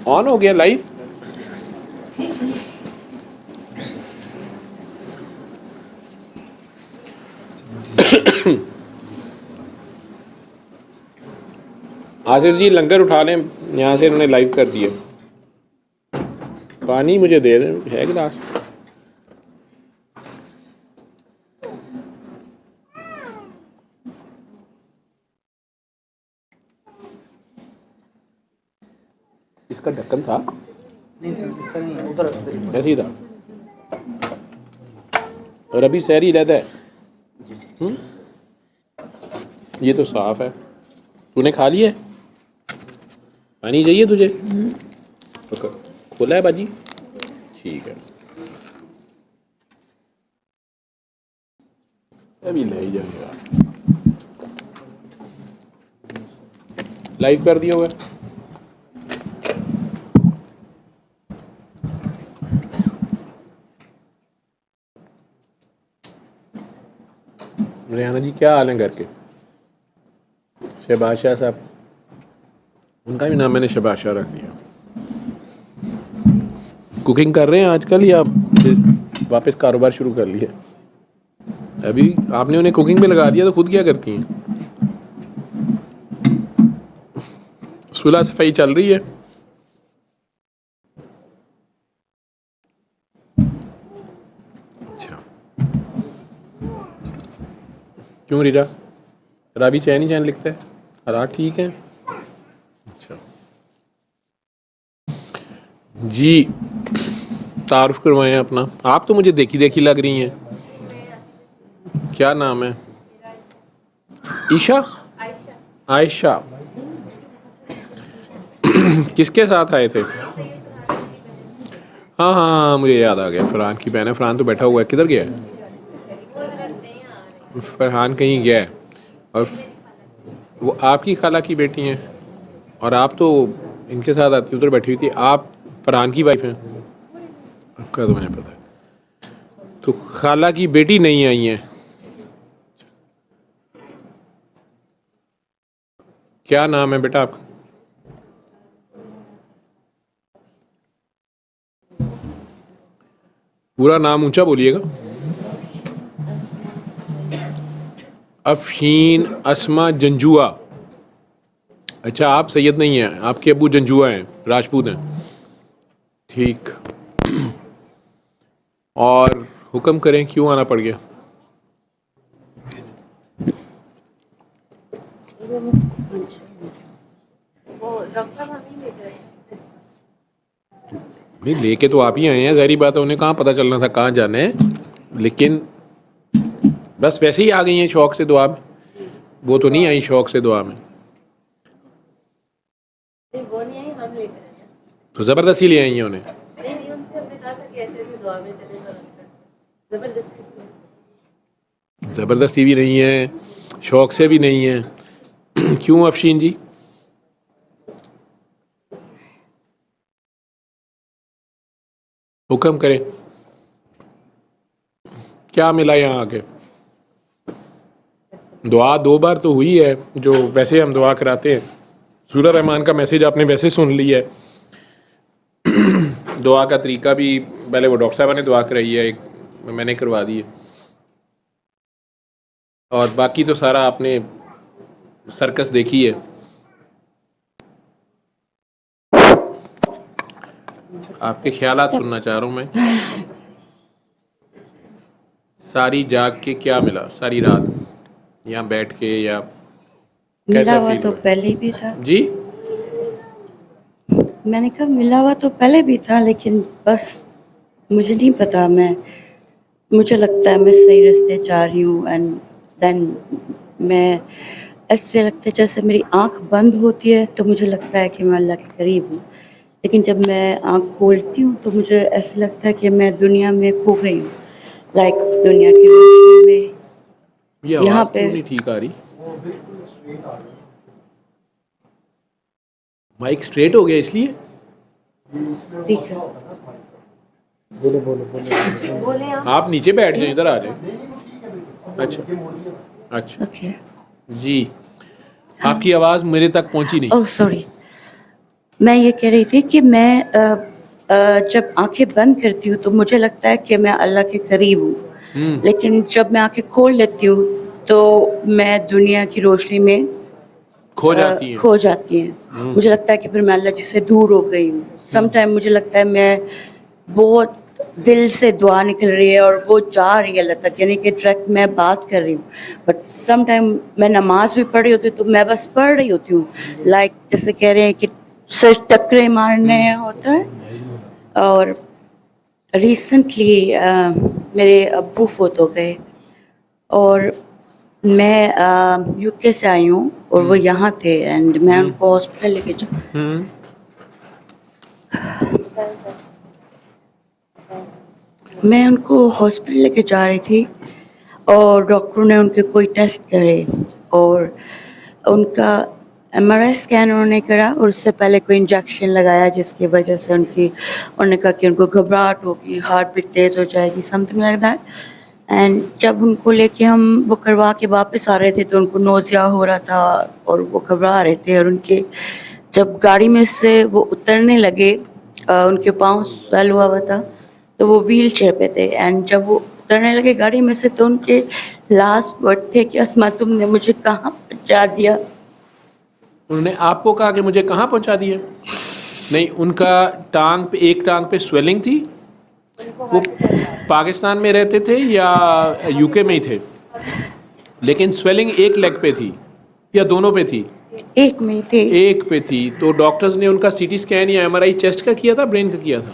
On हो गया live. Asif जी लंगर उठा लें, यहाँ से इन्होंने लाइव कर दिया। पानी मुझे दे दें, है गिलास? इसका ढक्कन था? नहीं सर, इसका नहीं है, उधर ऐसे ही था। और अभी सहरी रहता है। ये तो साफ है। तूने खा लिया है? पानी चाहिए तुझे? तो खोला है बाजी? ठीक है, अभी ले ही जाएगा। लाइव कर दिया हुआ है। रेहाना जी क्या हाल है घर के? शहबाज शाह साहब, उनका भी नाम मैंने शहबाज शाह रख दिया। कुकिंग कर रहे हैं आजकल या वापस कारोबार शुरू कर लिया? अभी आपने उन्हें कुकिंग पे लगा दिया तो खुद क्या करती हैं? सुलह सफाई चल रही है? अच्छा, क्यों रीटा? राबी चैन ही चैन लिखता है। हालात ठीक है? अच्छा जी, तारुफ करवाएं अपना। आप तो मुझे देखी देखी लग रही हैं। क्या नाम है? ईशा? आयशा। किसके साथ आए थे? हाँ हाँ, मुझे याद आ गया, फरहान की बहन है। फरहान तो बैठा हुआ है, किधर गया है? फरहान कहीं गया है। और वो आपकी खाला की बेटी हैं, और आप तो इनके साथ आती उधर बैठी हुई थी। आप फरहान की वाइफ हैं? आपका तो मुझे पता है। तो खाला की बेटी नहीं आई है? क्या नाम है बेटा आपका? पूरा नाम ऊंचा बोलिएगा। अफशीन अस्मा जंजुआ। अच्छा, आप सैयद नहीं हैं, आपके अबू जंजुआ हैं, राजपूत हैं। ठीक। और हुक्म करें, क्यों आना पड़ गया? नहीं, लेके तो आप ही आए हैं, ज़ाहिर बात है। उन्हें कहाँ पता चलना था कहाँ जाना है, लेकिन बस वैसे ही आ गई हैं शौक से दुआ में। वो तो नहीं आई शौक से दुआ में, वो नहीं आई, हम लेकर आए हैं। तो ज़बरदस्ती ले आई हैं उन्हें। नहीं, उनसे हमने कहा था कि ऐसे ऐसे दुआ में चले जाओ, जबरदस्ती। ज़बरदस्ती भी नहीं है, शौक से भी नहीं है। क्यों अफशीन जी? हुक्म करें, क्या मिला यहाँ आके? दुआ 2 बार तो हुई है, जो वैसे हम दुआ कराते हैं। सूरह रहमान का मैसेज आपने वैसे सुन लिया है। दुआ का तरीका भी पहले वो डॉक्टर साहब ने दुआ कराई है, एक मैंने करवा दी है, और बाकी तो सारा आपने सर्कस देखी है। आपके ख्यालात सुनना चाह रहा हूँ मैं। सारी जाग के क्या मिला सारी रात यहाँ बैठ के, या मिला कैसा हुआ फील तो हुआ? पहले भी था। जी, मैंने कहा मिला हुआ तो पहले भी था, लेकिन बस मुझे नहीं पता। मुझे लगता है मैं सही रास्ते जा रही हूँ, एंड देन मैं ऐसे लगता है जैसे मेरी आंख बंद होती है तो मुझे लगता है कि मैं अल्लाह के करीब हूँ, लेकिन जब मैं आंख खोलती हूँ तो मुझे ऐसे लगता है कि मैं दुनिया में खो गई हूँ। लाइक दुनिया की रोशनी में ये यहाँ आवाज़ पे क्यों नहीं ठीक आ रही? माइक स्ट्रेट हो गया इसलिए? ठीक है। बोले आप नीचे बैठ जाए, इधर आ जाए। अच्छा अच्छा ओके। जी, आपकी आवाज़ मेरे तक पहुंची नहीं। Oh sorry. मैं ये कह रही थी कि मैं जब आंखें बंद करती हूँ तो मुझे लगता है कि मैं अल्लाह के करीब हूँ, लेकिन जब मैं आंखें खोल लेती हूँ तो मैं दुनिया की रोशनी में खो जाती है। खो जाती हैं। मुझे लगता है कि फिर मैं अल्लाह जी से दूर हो गई हूँ। सम टाइम मुझे लगता है मैं बहुत दिल से दुआ निकल रही है और वो जा रही है अल्लाह तक, यानी कि डायरेक्ट मैं बात कर रही हूँ। बट सम टाइम मैं नमाज भी पढ़ रही होती हूँ तो मैं बस पढ़ रही होती हूँ, लाइक जैसे कह रहे हैं कि सच टकरे मारने होता है। और रिसेंटली मेरे अब्बू फोत हो गए और मैं यूके से आई हूँ और वो यहाँ थे एंड मैं उनको हॉस्पिटल लेके मैं उनको हॉस्पिटल लेके जा रही थी और डॉक्टरों ने उनके कोई टेस्ट करे और उनका एमआरआई स्कैन उन्होंने करा और उससे पहले कोई इंजेक्शन लगाया जिसकी वजह से उन्होंने कहा कि उनको घबराहट होगी, हार्ट बीट तेज़ हो जाएगी, समथिंग लाइक दैट। एंड जब उनको लेके हम वो करवा के वापस आ रहे थे तो उनको नोज़िया हो रहा था और वो घबरा रहे थे और उनके जब गाड़ी में से वो उतरने लगे उनके पाँव स्वेल हुआ था तो वो व्हील चेयर पे थे एंड जब वो उतरने लगे गाड़ी में से तो उनके लास्ट वर्ड थे कि अस्मा तुमने मुझे कहाँ पहुँचा दिया। उन्होंने आपको कहा कि मुझे कहाँ पहुंचा दिया? नहीं, उनका एक टांग पे स्वेलिंग थी। वो पाकिस्तान में रहते थे या यूके में ही थे? लेकिन स्वेलिंग एक लेग पे थी या दोनों पे थी? एक में थे। एक पे थी। तो डॉक्टर्स ने उनका सीटी स्कैन या एमआरआई चेस्ट का किया था, ब्रेन का किया था?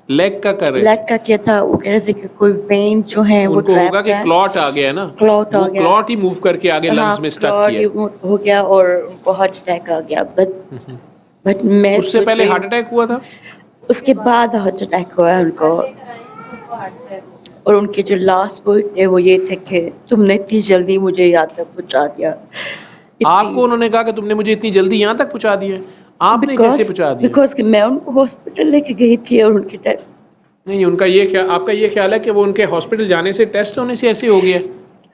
लेग का कर रहे थे। लेग का किया था। वो कह रहे थे कि कोई वेन जो है वो उनको होगा कि क्लॉट आ गया ना, क्लॉट आ गया, क्लॉट ही मूव करके आगे लंग्स में स्टक किया हो गया और उनको हार्ट अटैक आ गया। बट मैं उससे पहले हार्ट अटैक हुआ था? उसके बाद हार्ट अटैक हुआ उनको और उनके जो लास्ट वर्ड थे वो ये थे कि तुमने इतनी जल्दी मुझे यहाँ तक पहुँचा दिया। आपको उन्होंने कहा कि तुमने मुझे इतनी जल्दी यहाँ तक पहुँचा दिया? आपने कैसे पहुँचा दिया? बिकॉज कि मैं उनको हॉस्पिटल लेके गई थी और उनके टेस्ट नहीं, उनका ये क्या, आपका ये ख्याल है कि वो उनके हॉस्पिटल जाने से, टेस्ट होने से ऐसे हो गया?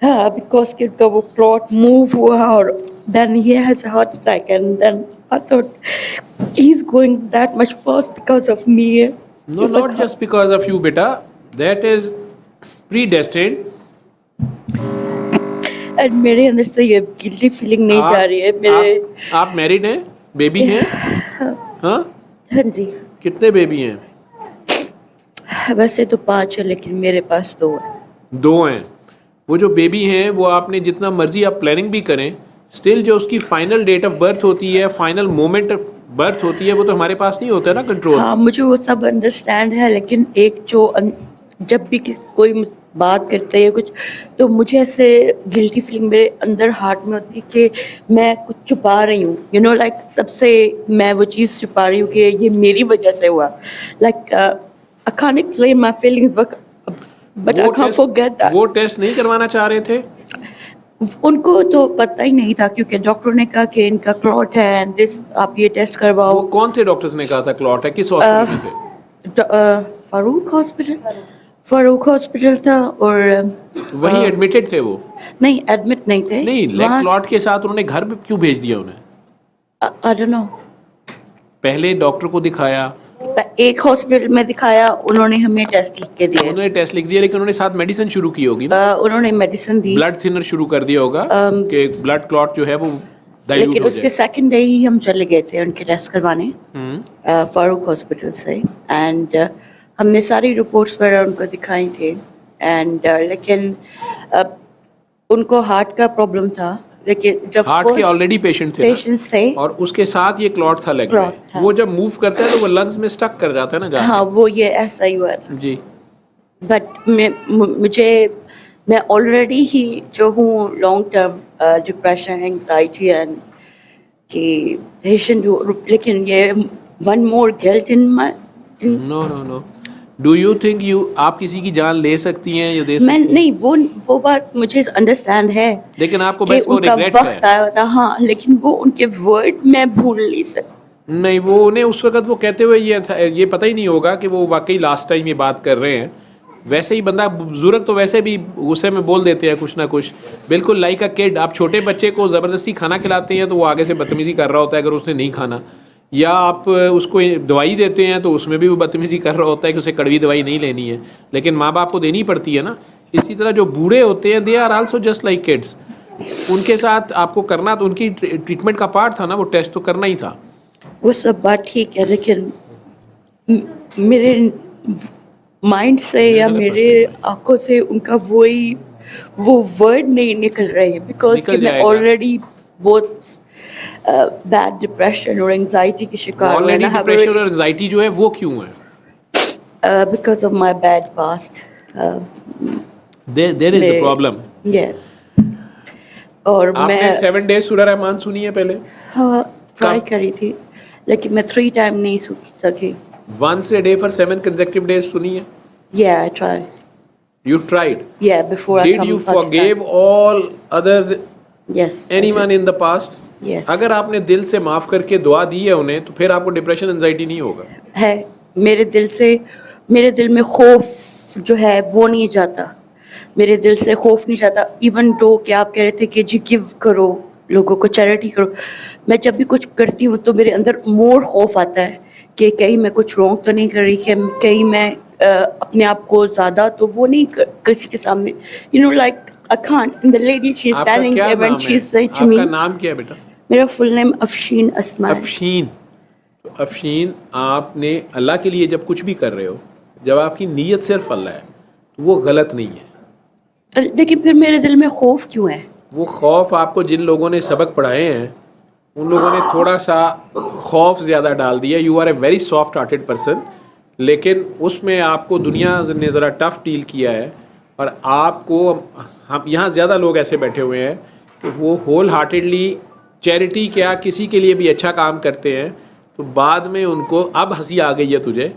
हाँ, बिकॉज कि उनका वो क्लॉट मूव हुआ और then he has a heart attack and then I thought he's going that much fast because of me. No, not just because of you, beta. That is predestined. और मेरे अंदर से ये गिल्टी फीलिंग नहीं जा रही है। मेरे आप मैरिड हैं? बेबी हैं? हाँ? हाँ जी। कितने बेबी हैं? वैसे तो 5 है लेकिन मेरे पास 2 है। 2 हैं। वो जो बेबी हैं वो आपने जितना मर्जी आप प्लानिंग भी करें, स्टिल जो उसकी फाइनल डेट ऑफ बर्थ होती है, फाइनल मोमेंट बर्थ होती है, वो तो हमारे पास नहीं होता ना कंट्रोल। हाँ, मुझे वो सब अंडरस्टैंड है लेकिन एक जो जब भी कोई बात करते हैं कुछ तो मुझे ऐसे गिल्टी फीलिंग मेरे अंदर हार्ट में होती है कि मैं कुछ छुपा रही हूँ, यू नो, लाइक सबसे मैं वो चीज़ छुपा रही हूँ कि ये मेरी वजह से हुआ। Like I can't explain my feelings but I can't forget that. वो टेस्ट नहीं करवाना चाह रहे थे? उनको तो पता ही नहीं था क्योंकि डॉक्टर ने कहा कि इनका क्लॉट है एंड दिस आप ये टेस्ट करवाओ। वो कौन से डॉक्टर्स ने कहा था क्लॉट है? किस हॉस्पिटल में थे? फारूक हॉस्पिटल था और वहीं एडमिटेड थे वो? नहीं, एडमिट नहीं थे। नहीं, लेग क्लॉट के साथ उन्होंने घर पे क्यों भेज दिया उन्हें? I don't know. पहले डॉक्टर को दिखाया, एक हॉस्पिटल में दिखाया, उन्होंने हमें टेस्ट लिख के दिए। उन्होंने टेस्ट लिख दिया लेकिन उन्होंने साथ मेडिसिन शुरू की होगी ना? उन्होंने मेडिसिन दी, ब्लड थिनर शुरू कर दिया होगा कि ब्लड क्लॉट जो है वो डाइल्यूट लेकिन हो जाए। उसके सेकंड डे ही हम चले गए थे उनके टेस्ट करवाने फारूक हॉस्पिटल से एंड हमने सारी रिपोर्ट्स वगैरह उनको दिखाई थी एंड लेकिन उनको हार्ट का प्रॉब्लम था, लेकिन जब हार्ट के ऑलरेडी पेशेंट थे और उसके साथ ये क्लॉट था लेग में। वो जब मूव करता है तो वो लंग्स में स्टक कर जाता है ना जाके। हाँ, वो ये ऐसा ही हुआ था जी। बट मैं ऑलरेडी ही जो हूँ long term depression, anxiety and कि पेशेंट, लेकिन ये one more guilt in my no do you think आप किसी की जान ले सकती हैं या दे सकती हैं? नहीं, वो बात मुझे अंडरस्टैंड है, लेकिन आपको कि बस वो उनका रिग्रेट वक्त आया था। हाँ, लेकिन वो उनके वर्ड मैं भूल नहीं सकती। नहीं, वो उन्हें उस वक्त वो कहते हुए ये पता ही नहीं होगा कि वो वाकई लास्ट टाइम ये बात कर रहे हैं। वैसे ही बंदा बुजुर्ग तो वैसे भी गुस्से में बोल देते हैं कुछ ना कुछ, बिल्कुल लाइक अ किड। आप छोटे बच्चे को ज़बरदस्ती खाना खिलाते हैं तो वो आगे से बदतमीज़ी कर रहा होता है अगर उसने नहीं खाना, या आप उसको दवाई देते हैं तो उसमें भी वो बदतमीज़ी कर रहा होता है कि उसे कड़वी दवाई नहीं लेनी है, लेकिन माँ बाप को देनी पड़ती है ना। इसी तरह जो बूढ़े होते हैं they are also just like kids, उनके साथ आपको करना तो उनकी ट्रीटमेंट का पार्ट था ना, वो टेस्ट तो करना ही था। वो सब बात ठीक है, लेकिन मेरे माइंड से या मेरे आंखों से उनका वो वर्ड नहीं निकल रहे हैं, बिकॉज निकल मैं जाएगा। ऑलरेडी बहुत बैड डिप्रेशन और एंजाइटी की शिकार हूँ, ऑलरेडी डिप्रेशन और एंजाइटी जो है वो क्यों है? Because of my bad past. There is the problem. और आपने मैं 7 डेज सूरह रहमान सुनी है पहले? हाँ ट्राई कब? करी थी, लेकिन मैं 3 टाइम नहीं सुन सकी। Once a day for 7 consecutive days सुनी है? Yeah, I tried. You tried? Yeah, before I Did come you to Pakistan. forgive all others, Yes. I anyone did. in the past? Yes. अगर आपने दिल से माफ करके दुआ दी है उन्हें तो फिर आपको डिप्रेशन एंजाइटी नहीं होगा। है मेरे दिल में खौफ जो है वो नहीं जाता, मेरे दिल से खौफ नहीं जाता। इवन दो कि आप कह रहे थे कि जी गिव करो, लोगों को चैरिटी करो, मैं जब भी कुछ करती हूँ तो मेरे अंदर मोर खौफ आता है कि कहीं मैं कुछ रॉन्ग तो नहीं कर रही, कि कहीं मैं अपने आप को ज़्यादा तो वो नहीं किसी के सामने, you know like I can't. And the lady she is आपका स्टैंडिंग क्या देयर व्हेन नाम शी है? इज सेइंग टू मी, आपका नाम क्या है बेटा? मेरा फुल नेम अफशीन अस्मा है। अफशीन। तो अफशीन, आपने अल्लाह के लिए जब कुछ भी कर रहे हो, जब आपकी नीयत सिर्फ अल्लाह है तो वो गलत नहीं है। लेकिन फिर मेरे दिल में खौफ क्यों है? वो खौफ आपको जिन लोगों ने सबक पढ़ाए हैं उन लोगों ने थोड़ा सा खौफ ज़्यादा डाल दिया। You are a very soft hearted person, लेकिन उसमें आपको दुनिया ने ज़रा टफ डील किया है। और आपको हम यहाँ ज़्यादा लोग ऐसे बैठे हुए हैं कि वो होल हार्टेडली चैरिटी क्या किसी के लिए भी अच्छा काम करते हैं, तो बाद में उनको अब हंसी आ गई है तुझे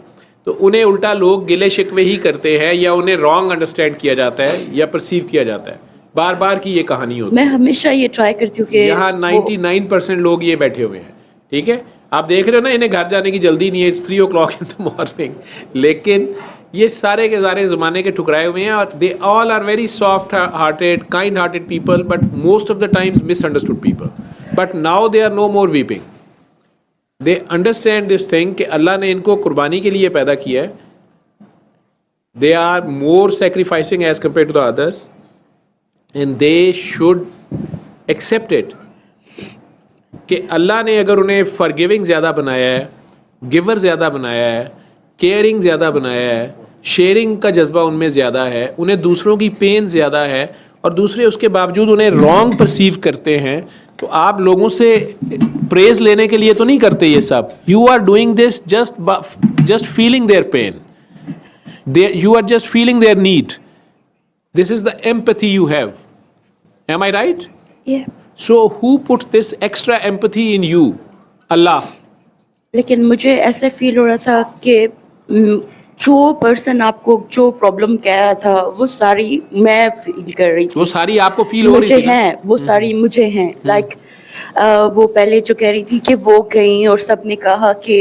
तो उन्हें उल्टा लोग गिले शिकवे ही करते हैं, या उन्हें रॉन्ग अंडरस्टैंड किया जाता है या परसीव किया जाता है। बार बार की ये कहानी होती है। मैं हमेशा ये ट्राई करती हूँ कि यहाँ 99% लोग ये बैठे हुए हैं, ठीक है। आप देख रहे हो ना, इन्हें घर जाने की जल्दी नहीं है, it's 3 o'clock in the morning, लेकिन ये सारे के सारे ज़माने के ठुकराए हुए हैं। और they all are very soft hearted, kind hearted people, but most of the times misunderstood people. But now they are no more weeping, they understand this thing कि अल्लाह ने इनको कुर्बानी के लिए पैदा किया है। They are more sacrificing as compare to the others, and they should accept it कि अल्लाह ने अगर उन्हें फॉरगिविंग ज़्यादा बनाया है, गिवर ज़्यादा बनाया है, केयरिंग ज़्यादा बनाया है, शेयरिंग का जज्बा उनमें ज़्यादा है, उन्हें दूसरों की पेन ज़्यादा है, और दूसरे उसके बावजूद उन्हें रॉन्ग परसीव करते हैं, तो आप लोगों से प्रेज लेने के लिए तो नहीं करते ये सब। You are doing this just feeling their pain, you are just feeling their need. This is the empathy you have. Am I right? Yeah. So who put this extra empathy in you? Allah. लेकिन मुझे ऐसे feel हो रहा था कि जो person आपको जो प्रॉब्लम कह रहा था वो सारी मैं फील कर रही थी। वो सारी आपको फील हो रही मुझे थी ना? हैं वो सारी मुझे हैं, लाइक वो पहले जो कह रही थी कि वो गई और सबने कहा कि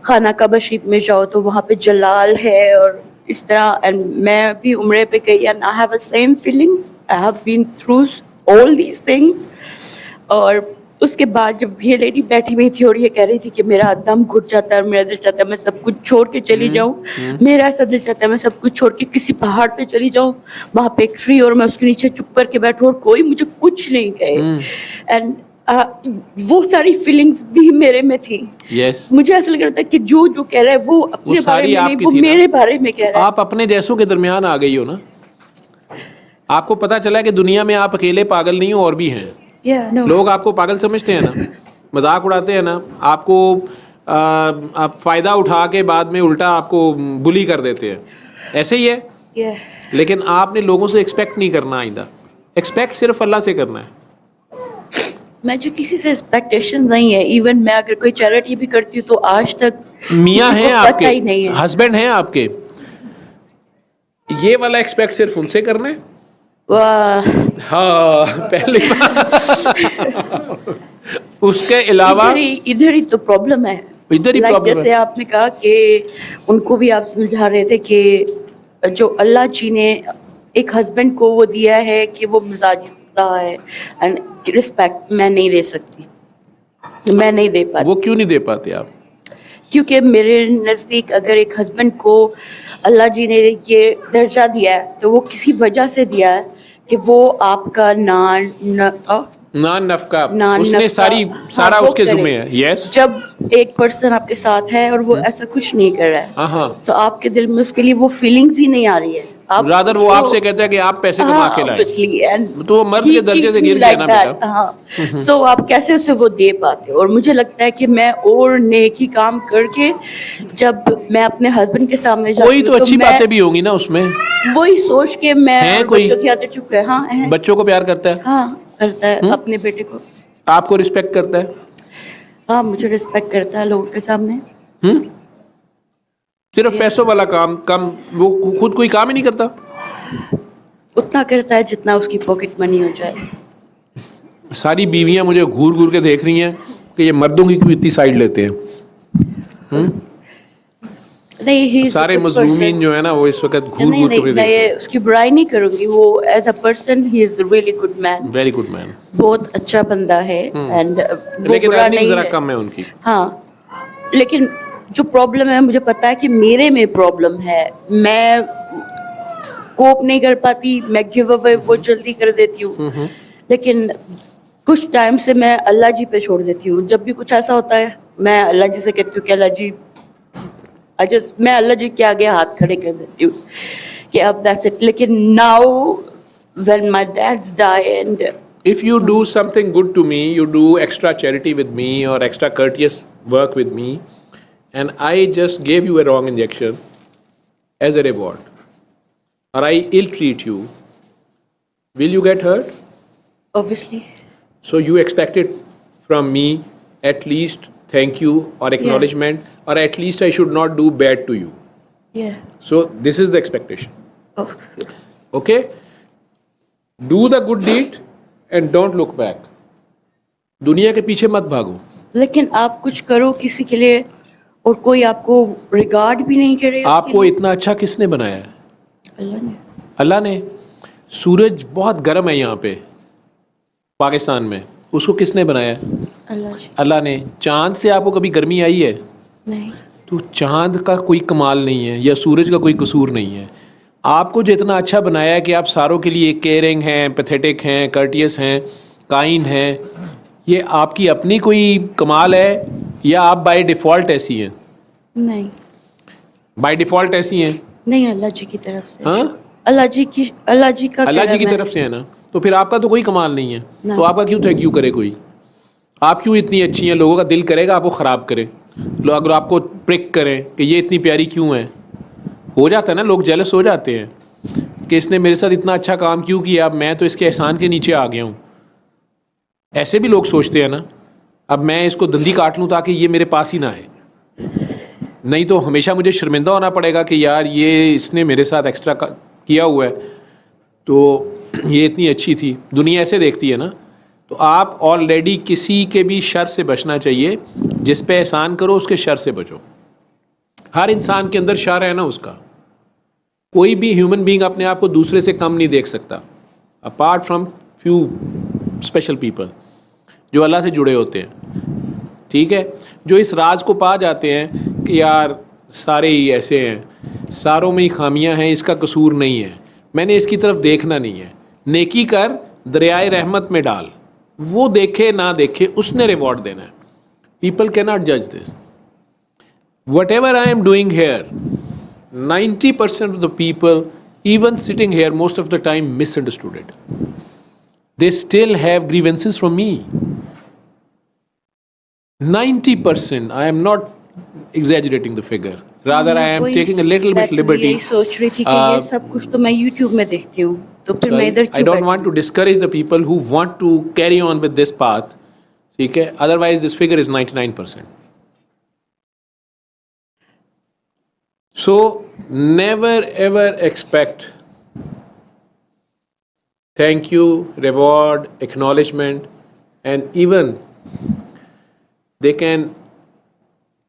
खाना काबा शरीफ में जाओ तो वहाँ पे जलाल है और इस तरह। एंड मैं भी उम्रे पे गई and I have the same feelings, I have been through all these things. और उसके बाद जब ये लेडी बैठी हुई थी और ये कह रही थी कि मेरा दम घुट जाता है और मेरा दिल चाहता है मैं सब कुछ छोड़ के चली जाऊं, मेरा ऐसा दिल चाहता है मैं सब कुछ छोड़ के किसी पहाड़ पे चली जाऊं, वहां पे एक ट्री और मैं उसके नीचे चुप करके बैठूं और कोई मुझे कुछ नहीं कहे। एंड वो सारी फीलिंग्स भी मेरे में थी। Yes. मुझे ऐसा लग रहा था कि जो जो कह रहा है वो अपने बारे सारी में नहीं, आपकी वो थी ना? मेरे बारे में कह रहा है। आप अपने जैसों के दरमियान आ गई हो ना, आपको पता चला कि दुनिया में आप अकेले पागल नहीं हो और भी हैं। Yeah, no. लोग आपको पागल समझते हैं ना, मजाक उड़ाते हैं ना, आपको आप फ़ायदा उठा के बाद में उल्टा आपको बुली कर देते हैं, ऐसे ही है। Yeah. लेकिन आपने लोगों से एक्सपेक्ट नहीं करना, आइंदा एक्सपेक्ट सिर्फ अल्लाह से करना है। मैं जो किसी से एक्सपेक्टेशन नहीं है, इवन मैं अगर कोई चैरिटी भी करती हूँ तो आज तक मियाँ किसी हैं को पता ही नहीं आपके, है। हस्बैंड हैं आपके, ये वाला एक्सपेक्ट सिर्फ उनसे करना है। वाह, हाँ, पहले उसके अलावा इधर ही तो प्रॉब्लम है। इधर ही Like प्रॉब्लम जैसे है। आपने कहा कि उनको भी आप समझा रहे थे कि जो अल्लाह जी ने एक हस्बैंड को वो दिया है कि वो मिजाज खुदा है, एंड रिस्पेक्ट मैं नहीं दे सकती, मैं नहीं दे पाती। वो क्यों नहीं दे पाते आप? क्योंकि मेरे नज़दीक अगर एक हस्बैंड को अल्लाह जी ने ये दर्जा दिया है तो वो किसी वजह से दिया है कि वो आपका नान नफका नान उसने नफ़ा, सारा वो उसके करे। जुम्मे है। यस। जब एक पर्सन आपके साथ है और वो ऐसा कुछ नहीं कर रहा है, हाँ हाँ। तो आपके दिल में उसके लिए वो फीलिंग्स ही नहीं आ रही है। आप रादर वो उसको- आपसे कहता है कि आप पैसे कमा हाँ, के लाए, obviously, and तो वो मर्द he के दर्जे treats से me गिर गया like ना that, बेटा। हाँ। So आप कैसे उसे वो दे पाते हो? और मुझे लगता है कि मैं और नेकी काम करके जब मैं अपने हस्बैंड के सामने जाती कोई हूँ तो अच्छी मैं बातें भी होंगी ना उसमें। वही सोच के मैं हैं और कोई? बच्चों की आदत चुप है। हाँ है। बच्चों को प्यार करता है, हाँ करता है अपने बेटे को। आपको रिस्पेक्ट करता है, हाँ मुझे रिस्पेक्ट करता है लोगों के सामने। सिर्फ पैसों वाला काम कम, वो खुद कोई काम ही नहीं करता। उतना करता है जितना उसकी पॉकेट मनी हो जाए। सारी बीवियां मुझे घूर घूर के देख रही हैं कि ये मर्दों की क्यों इतनी साइड लेते हैं। नहीं, ही इज अ सारे गुड मजलूमीन पर्सन। जो है ना वो इस वक्त घूर नहीं घूर के नहीं, मुझे मैं देख रहे ये उसकी बुराई नहीं करूंगी। वो as a person he is really good man, हैं। Very good man. बहुत अच्छा बंदा है, एंड वो लेकिन बुरा अर्निंग नहीं जरा है। कम है उनकी। हाँ, लेकिन जो प्रॉब्लम है मुझे पता है कि मेरे में प्रॉब्लम है। मैं कोप नहीं कर पाती, मैं गिव अवे वो जल्दी कर देती हूँ। लेकिन कुछ टाइम से मैं अल्लाह जी पे छोड़ देती हूँ। जब भी कुछ ऐसा होता है मैं अल्लाह जी से कहती हूँ कि अल्लाह जी, मैं अल्लाह जी के आगे हाथ खड़े कर देती हूँ कि अब दैट्स इट। लेकिन now when my dad's die and If you do something good to me, you do extra charity with me or extra courteous work with me, and I just gave you a wrong injection as a reward, or I ill treat you, will you get hurt? obviously So you expected from me at least thank you or acknowledgement, or at least I should not do bad to you. yeah. So this is the expectation. Oh. Okay? Do the good deed and don't look back. दुनिया के पीछे मत भागो। लेकिन आप कुछ करो किसी के लिए और कोई आपको रिगार्ड भी नहीं करे उसके आपको लिए। इतना अच्छा किसने बनाया है? अल्लाह ने। अल्लाह ने। सूरज बहुत गर्म है यहाँ पे पाकिस्तान में, उसको किसने बनाया है? अल्लाह जी। अल्लाह ने। चांद से आपको कभी गर्मी आई है? नहीं। तो चांद का कोई कमाल नहीं है या सूरज का कोई कसूर नहीं है। आपको जो इतना अच्छा बनाया है कि आप सारों के लिए केयरिंग हैं, पैथेटिक हैं, कर्टियस हैं, काइंड हैं, ये आपकी अपनी कोई कमाल है या आप बाय डिफ़ॉल्ट ऐसी हैं? नहीं बाय डिफ़ॉल्ट ऐसी हैं? नहीं, अल्लाह जी की तरफ से। हाँ? अल्लाह जी की की तरफ से है ना, तो फिर आपका तो कोई कमाल नहीं है, ना। तो आपका क्यों थैंक यू करे कोई? आप क्यों इतनी अच्छी हैं? लोगों का दिल करेगा आपको ख़राब करें, लोग अगर आपको प्रिक करें कि ये इतनी प्यारी क्यों है, हो जाता है ना, लोग जेलस हो जाते हैं कि इसने मेरे साथ इतना अच्छा काम क्यों किया, अब मैं तो इसके एहसान के नीचे आ गया हूँ। ऐसे भी लोग सोचते हैं ना, अब मैं इसको दंदी काट लूँ ताकि ये मेरे पास ही ना आए, नहीं तो हमेशा मुझे शर्मिंदा होना पड़ेगा कि यार ये इसने मेरे साथ एक्स्ट्रा किया हुआ है, तो ये इतनी अच्छी थी। दुनिया ऐसे देखती है ना। तो आप ऑलरेडी किसी के भी शर से बचना चाहिए, जिस पे एहसान करो उसके शर से बचो। हर इंसान के अंदर शर है ना उसका। कोई भी ह्यूमन बीइंग अपने आप को दूसरे से कम नहीं देख सकता, apart from few special people जो अल्लाह से जुड़े होते हैं। ठीक है, जो इस राज को पा जाते हैं कि यार सारे ही ऐसे हैं, सारों में ही खामियां हैं, इसका कसूर नहीं है, मैंने इसकी तरफ देखना नहीं है। नेकी कर, दरियाए रहमत में डाल, वो देखे ना देखे उसने रिवॉर्ड देना है। पीपल कैन नॉट जज this. Whatever I am doing here, 90% of the people, even sitting here most of the time, misunderstood it. They still have grievances from me. 90%. I am not exaggerating the figure. Rather, I am taking a little bit liberty. यही सोच रही थी कि ये सब कुछ तो मैं YouTube में देखती हूँ, तो फिर मैं इधर I don't want to discourage the people who want to carry on with this path. ठीक है? Otherwise, this figure is 99%. So, never ever expect thank you, reward, acknowledgement, and even they can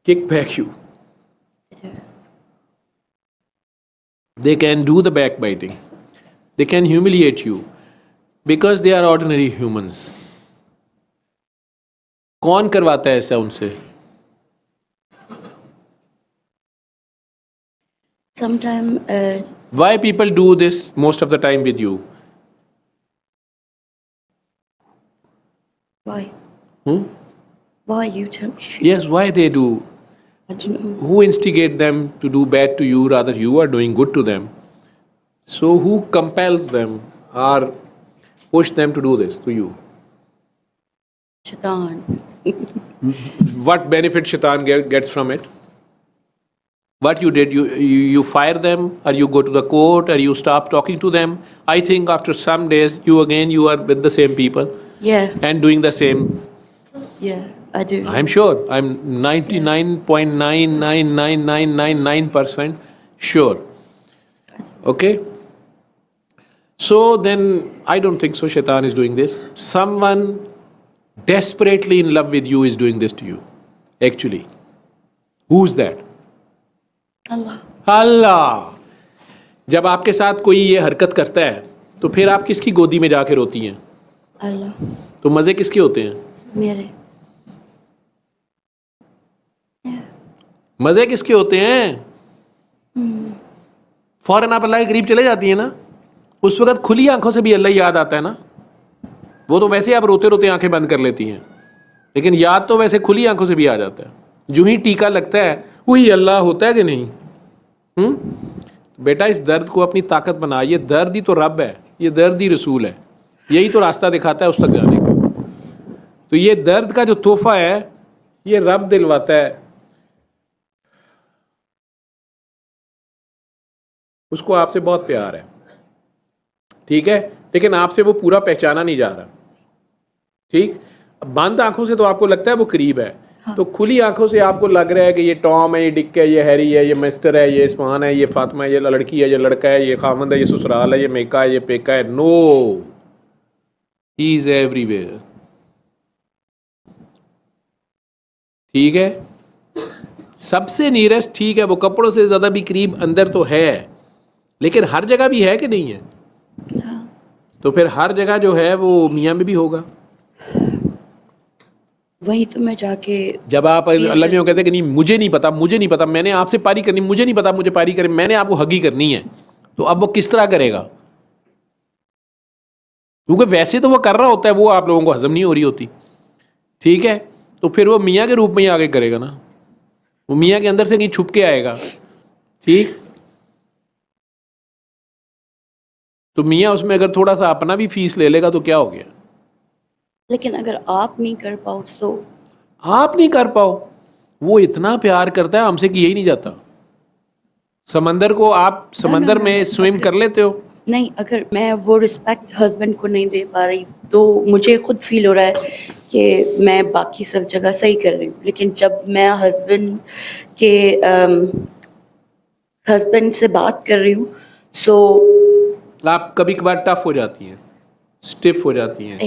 kick back you. they can do the backbiting, they can humiliate you because they are ordinary humans. कौन करवाता है ऐसा उनसे? Sometimes, Why people do this most of the time with you? why? Hmm? Why you tell me? Yes, why they do? I don't know. Who instigate them to do bad to you, rather you are doing good to them? So who compels them or push them to do this to you? Shaitan. What benefit shaitan gets from it? What you did, you fire them, or you go to the court, or you stop talking to them. I think after some days you are with the same people Yeah, and doing the same. yeah, I do. I'm sure. I'm 99.99999% sure. Okay? So then I don't think so shaitan is doing this. Someone desperately in love with you is doing this to you. Actually. Who's that? Allah. अल्लाह. जब आपके साथ कोई ये हरकत करता है तो फिर आप किसकी गोदी में जाके रोती हैं? Allah. तो मज़े किसके होते हैं? मेरे. मज़े किसके होते हैं? फौरन आप अल्लाह के करीब चले जाती हैं ना, उस वक्त खुली आंखों से भी अल्लाह याद आता है ना. वो तो वैसे आप रोते रोते आंखें बंद कर लेती हैं, लेकिन याद तो वैसे खुली आंखों से भी आ जाता है. जो ही टीका लगता है वही अल्लाह होता है कि नहीं? बेटा इस दर्द को अपनी ताकत बना. ये दर्द ही तो रब है, ये दर्द ही रसूल है, यही तो रास्ता दिखाता है उस तक जाने का. तो ये दर्द का जो तोहफा है ये रब दिलवाता है. उसको आपसे बहुत प्यार है, ठीक है, लेकिन आपसे वो पूरा पहचाना नहीं जा रहा. ठीक, बंद आंखों से तो आपको लगता है वो करीब है. हाँ. तो खुली आंखों से आपको लग रहा है कि ये टॉम है, ये डिक है, ये हैरी है, ये मिस्टर है, ये इस्मान है, ये फातिमा है, ये लड़की है, ये लड़का है, ये खामंद है, ये ससुराल है, ये मेका है, ये पेका है. No, he is everywhere. ठीक है, सबसे नियरेस्ट. ठीक है, वो कपड़ों से ज्यादा भी करीब अंदर तो है, लेकिन हर जगह भी है कि नहीं है? हाँ. तो फिर हर जगह जो है वो मियाँ में भी होगा. वही तो मैं जाके. जब आप अल्लाह में कहते हैं कि नहीं मुझे नहीं पता, मुझे नहीं पता, मैंने आपसे पारी करनी, मुझे नहीं पता, मुझे पारी करें, मैंने आपको हगी करनी है, तो अब वो किस तरह करेगा? क्योंकि वैसे तो वो कर रहा होता है, वो आप लोगों को हजम नहीं हो रही होती. ठीक है, तो फिर वो मियाँ के रूप में ही आगे करेगा ना, वो मियाँ के अंदर से कहीं छुप के आएगा. ठीक, तो मियाँ उसमें अगर थोड़ा सा अपना भी फीस ले लेगा तो क्या हो गया? लेकिन अगर आप नहीं कर पाओ तो? आप नहीं कर पाओ, वो इतना प्यार करता है हमसे कि यही नहीं जाता. समंदर को आप समंदर में स्विम कर लेते हो? नहीं, अगर मैं वो रिस्पेक्ट हस्बैंड को नहीं दे पा रही तो मुझे खुद फील हो रहा है कि मैं बाकी सब जगह सही कर रही हूँ, लेकिन जब मैं हस्बैंड से बात कर रही हूँ सो आप कभी कभार टफ हो जाती हैं, स्टिफ हो जाती हैं,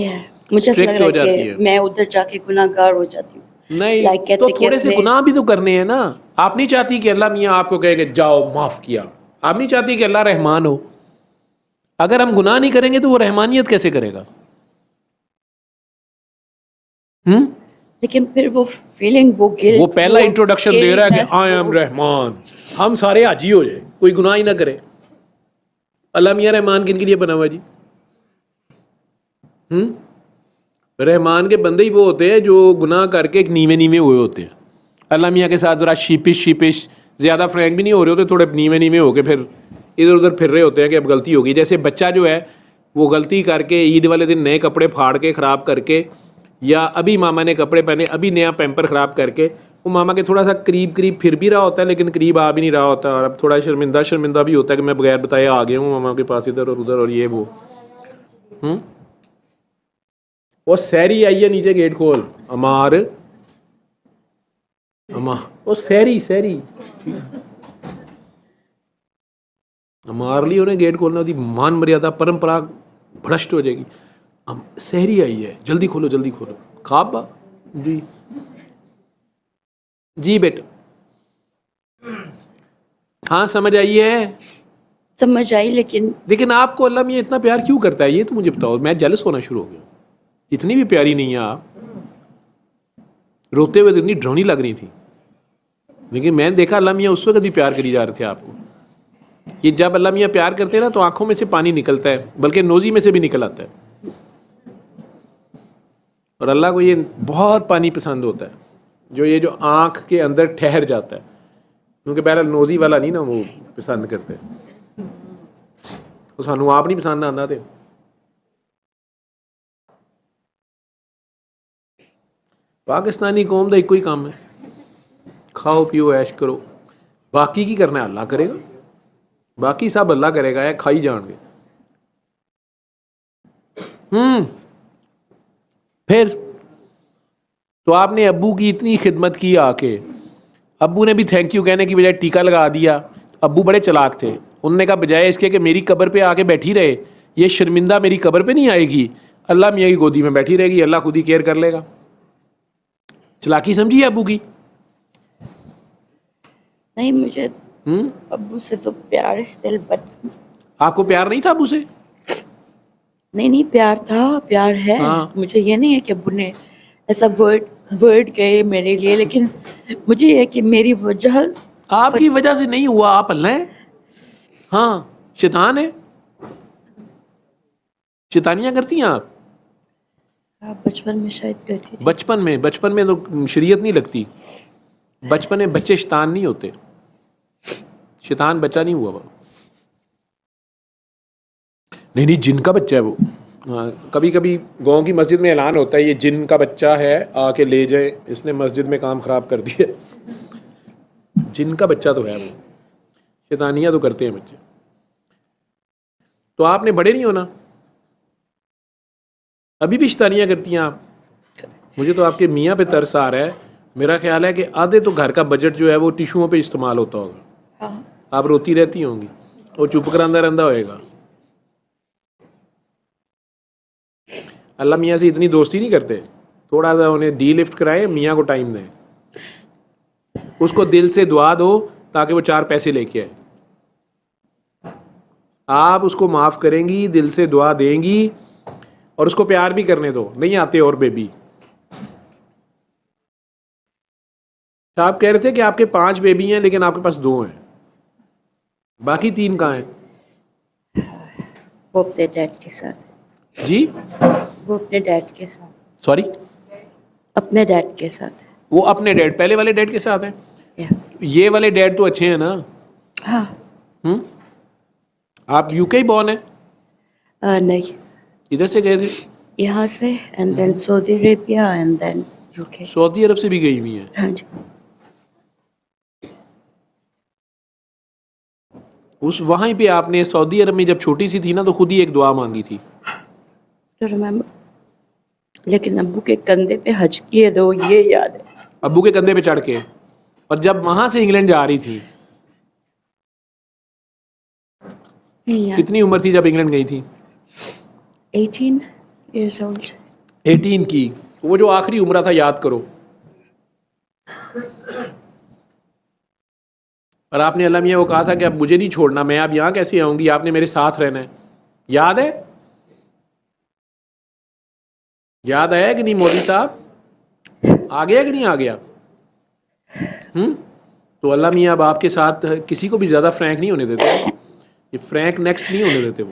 मुझे ऐसा लग स्ट्रिक्ट हो रहा है जाती कि है. मैं उधर जाके गुनाहगार हो जाती हूँ. नहीं, कहते तो कि थोड़े से अपने- गुनाह भी तो करने हैं ना. आप नहीं चाहती कि अल्लाह मियाँ आपको कहे कि जाओ माफ किया. आप नहीं चाहती कि अल्लाह रहमान हो. अगर हम गुनाह नहीं करेंगे तो वो रहमानियत कैसे करेगा? लेकिन फिर वो फीलिंग, वो गिल्ट, वो पहला इंट्रोडक्शन दे रहा है कि आई एम रहमान, हम सारे हाजी हो जाए, कोई गुनाह ही ना करे. अल्लाह मियाँ रहमान किन के लिए बना हुआ जी? रहमान के बंदे ही वो होते हैं जो गुनाह करके एक नीवे नीवे हुए होते हैं. अल्लाह मियाँ के साथ ज़रा शीपिश ज़्यादा फ्रैंक भी नहीं हो रहे होते, थोड़े नीवे नीवे होके फिर इधर उधर फिर रहे होते हैं कि अब गलती होगी. जैसे बच्चा जो है वो गलती करके ईद वाले दिन नए कपड़े फाड़ के ख़राब करके, या अभी मामा ने कपड़े पहने, अभी नया पैम्पर ख़राब करके, वो मामा के थोड़ा सा करीब फिर भी रहा होता है, लेकिन करीब आ भी नहीं रहा होता, और अब थोड़ा शर्मिंदा भी होता है कि मैं बगैर बताए आ गया हूँ मामा के पास इधर और उधर और ये वो. वो सहरी आई है नीचे, गेट खोल अमार वो सहरी अमार ली उन्हें गेट खोलना, उसकी मान मर्यादा परंपरा भ्रष्ट हो जाएगी. सहरी आई है, जल्दी खोलो खाबा जी बेटा. हाँ समझ आई है. समझ आई, लेकिन लेकिन आपको अल्लाह मियाँ इतना प्यार क्यों करता है, ये तो मुझे बताओ। मैं जेलस होना शुरू हो गया। इतनी भी प्यारी नहीं है आप, रोते हुए तो इतनी ड्रोनी लग रही थी, लेकिन मैंने देखा अल्लाह मियाँ उस वक्त भी प्यार करी जा रहे थे आपको। ये जब अल्लाह मियाँ प्यार करते हैं ना तो आंखों में से पानी निकलता है, बल्कि नोजी में से भी निकल आता है। और अल्लाह को ये बहुत पानी पसंद होता है, जो ये जो आंख के अंदर ठहर जाता है, क्योंकि पहले नोजी वाला नहीं ना वो पसंद करते, तो सानू आप नहीं पसंद आंदा ते पाकिस्तानी कौम का एक ही काम है, खाओ पियो ऐश करो, बाकी की करना है अल्लाह करेगा, बाकी सब अल्लाह करेगा, या खाई जाएंगे। फिर तो आपने अब्बू की इतनी खिदमत की आके, अब्बू ने भी थैंक यू कहने की बजाय टीका लगा दिया। अब्बू बड़े चालाक थे, उन्होंने कहा बजाय इसके कि मेरी कब्र पे आके बैठी रहे, ये शर्मिंदा मेरी कब्र पे नहीं आएगी, अल्लाह मियाँ की गोदी में बैठी रहेगी, अल्लाह खुद ही केयर कर लेगा। चलाकी समझी अब्बू की? नहीं, मुझे अब्बू से तो प्यार स्टिल, बट आपको प्यार नहीं था अब्बू से? नहीं, प्यार था, प्यार है। हाँ। मुझे ये नहीं है कि अब्बू ने ऐसा वर्ड गए मेरे लिए, लेकिन मुझे ये है कि मेरी वजह आपकी वजह से नहीं हुआ, आप अल्लाह हैं। हाँ, शैतान है, शैतानियाँ करती हैं आप। बचपन में शायद करती थी। बचपन में तो शरीयत नहीं लगती, बचपन में बच्चे शैतान नहीं होते, शैतान बच्चा नहीं हुआ वो। नहीं, जिन का बच्चा है वो। हाँ, कभी कभी गांव की मस्जिद में ऐलान होता है ये जिन का बच्चा है, आके ले जाए, इसने मस्जिद में काम खराब कर दिया। जिन का बच्चा तो है वो, शैतानियाँ तो करते हैं बच्चे। तो आपने बड़े नहीं होना, अभी भी शैतानियाँ करती हैं आप। मुझे तो आपके मियाँ पे तरस आ रहा है। मेरा ख्याल है कि आधे तो घर का बजट जो है वो टिशुओं पे इस्तेमाल होता होगा। हाँ। आप रोती रहती होंगी, और चुप करांदा रहंदा होएगा। अल्लाह मियाँ से इतनी दोस्ती नहीं करते, थोड़ा सा उन्हें डी लिफ्ट कराएं, मियाँ को टाइम दें, उसको दिल से दुआ दो ताकि वो 4 पैसे लेके आए। आप उसको माफ़ करेंगी, दिल से दुआ देंगी, और उसको प्यार भी करने दो। नहीं आते और बेबी, आप कह रहे थे कि आपके 5 बेबी हैं लेकिन आपके पास 2 हैं, बाकी 3 कहाँ हैं? वो अपने डैड के साथ। जी, वो अपने डैड के साथ। सॉरी, अपने डैड के साथ। वो अपने डैड, पहले वाले डैड के साथ हैं। या। ये वाले डैड तो अच्छे हैं ना? हाँ। आप यूके बॉर्न है? नहीं, इधर से गए थे? यहाँ से, and then Saudi Arabia, and then UK. सऊदी अरब से भी गई हुई हैं? हाँ जी। उस वहीं पे आपने सऊदी अरब में जब छोटी सी थी ना तो खुद ही एक दुआ मांगी थी। तो रिमेम्बर, लेकिन अब्बू के कंधे पे हज किए दो, ये याद है। अब्बू के कंधे पे चढ़ के, और जब वहां से इंग्लैंड जा रही थी, नहीं याद। कितनी उम्र थी जब इंग्लैंड गई थी? 18 years old। 18 की, वो जो आखिरी उम्र था याद करो। और आपने अल्लाह मियाँ को कहा था कि अब मुझे नहीं छोड़ना, मैं अब यहाँ कैसे आऊंगी, आपने मेरे साथ रहना है। याद है? याद आया कि नहीं मोदी साहब? आ गया कि नहीं आ गया? तो अल्लाह मियाँ अब आपके साथ किसी को भी ज़्यादा फ्रैंक नहीं होने देते। ये फ्रैंक नेक्स्ट नहीं होने देते,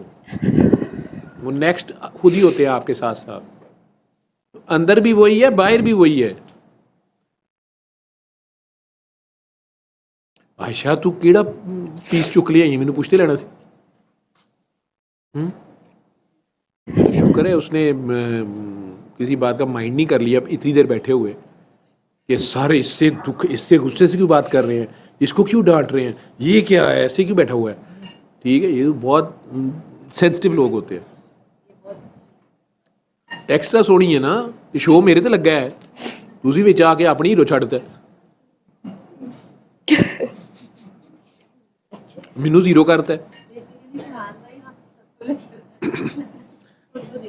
वो नेक्स्ट खुद ही होते हैं आपके साथ साथ। तो अंदर भी वही है, बाहर भी वही है। आयशा तू केड़ा पीस चुक लिया, ये मैंने पूछते लेना सी। तो शुक्र है उसने किसी बात का माइंड नहीं कर लिया इतनी देर बैठे हुए, ये सारे इससे दुख, इससे गुस्से से क्यों बात कर रहे हैं, इसको क्यों डांट रहे हैं, ये क्या है, ऐसे क्यों बैठा हुआ है। ठीक है, ये तो बहुत सेंसिटिव लोग होते हैं। एक्स्ट्रा सोनी है ना, ये शो मेरे ते लगा है, तुसी विच आके अपनी हीरो छड्डता मैनू जीरो करता है।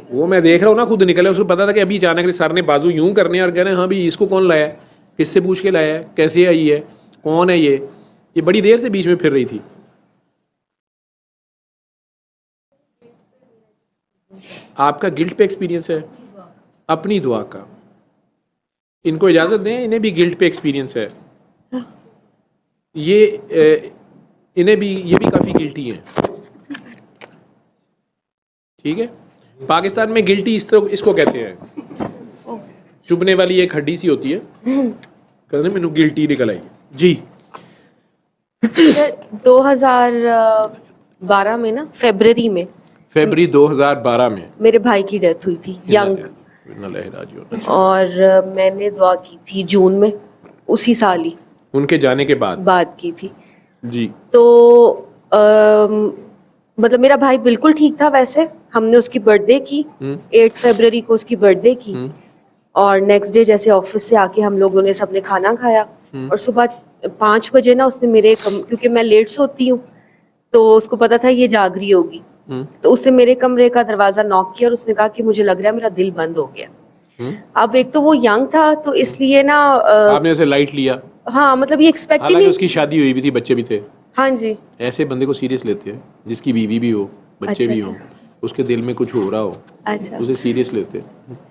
वो मैं देख रहा हूँ ना, खुद निकले, उसको पता था कि अभी अचानक सर ने बाजू यूं करने और कह रहे हैं हाँ भी इसको कौन लाया है, किससे पूछ के लाया है, कैसे आई है, कौन है ये बड़ी देर से बीच में फिर रही थी। आपका गिल्ट पे एक्सपीरियंस है, अपनी दुआ का। इनको इजाज़त दें, इन्हें भी गिल्ट पे एक्सपीरियंस है। इन्हें भी, ये भी काफ़ी गिल्टी हैं। ठीक है, पाकिस्तान में गिल्टी इसको कहते हैं, चुभने वाली एक हड्डी सी होती है, कहते हैं मैंने गिल्टी निकल आई जी। 2012 में ना फरवरी 2012 में मेरे भाई की डेथ हुई थी, यंग। और मैंने दुआ की थी जून में, उसी साल ही उनके जाने के बाद की थी जी। तो मतलब मेरा भाई बिल्कुल ठीक था। वैसे हमने उसकी बर्थडे की 8 फरवरी को, उसकी बर्थडे की। और नेक्स्ट डे जैसे ऑफिस से आके हम लोगों ने सबने खाना खाया और सुबह 5 बजे ना उसने क्योंकि मैं लेट सोती हूँ तो उसको पता था ये जाग रही होगी, तो उसने मेरे कमरे का दरवाजा नॉक किया और उसने कहा कि मुझे लग रहा है मेरा दिल बंद हो गया। अब एक तो वो यंग था तो इसलिए ना आपने उसे लाइट लिया। हाँ, मतलब ये एक्सपेक्ट ही हालांकि नहीं। उसकी शादी हुई भी थी, बच्चे भी थे। हाँ जी, ऐसे बंदे को सीरियस लेते हैं जिसकी बीवी भी हो, बच्चे अच्छा, भी हो, उसके दिल में कुछ हो रहा हो, अच्छा। उसे सीरियस लेते हैं।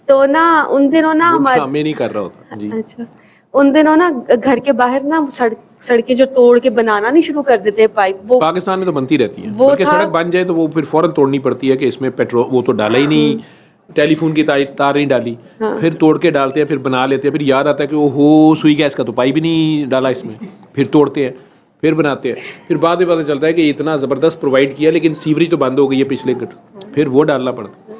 तो ना उन दिनों ना वो हमारे, ड्रामे नहीं कर रहा होता जी। अच्छा, उन दिनों ना घर के बाहर ना सड़कें जो तोड़ के बनाना नहीं शुरू कर देते पाइप, वो पाकिस्तान में तो बनती रहती है, वो बल्कि था। सड़क बन जाए तो वो फिर फौरन तोड़नी पड़ती है कि इसमें पेट्रोल वो तो डाला ही नहीं, टेलीफोन की तार नहीं डाली, फिर तोड़ के डालते हैं, फिर बना लेते हैं, फिर याद आता है कि ओहो सुई गैस का तो पाइप भी नहीं डाला इसमें, फिर तोड़ते हैं, फिर बनाते हैं, फिर बाद में पता चलता है कि इतना ज़बरदस्त प्रोवाइड किया लेकिन सीवरेज तो बंद हो गई है पिछले फिर वो डालना पड़ता है,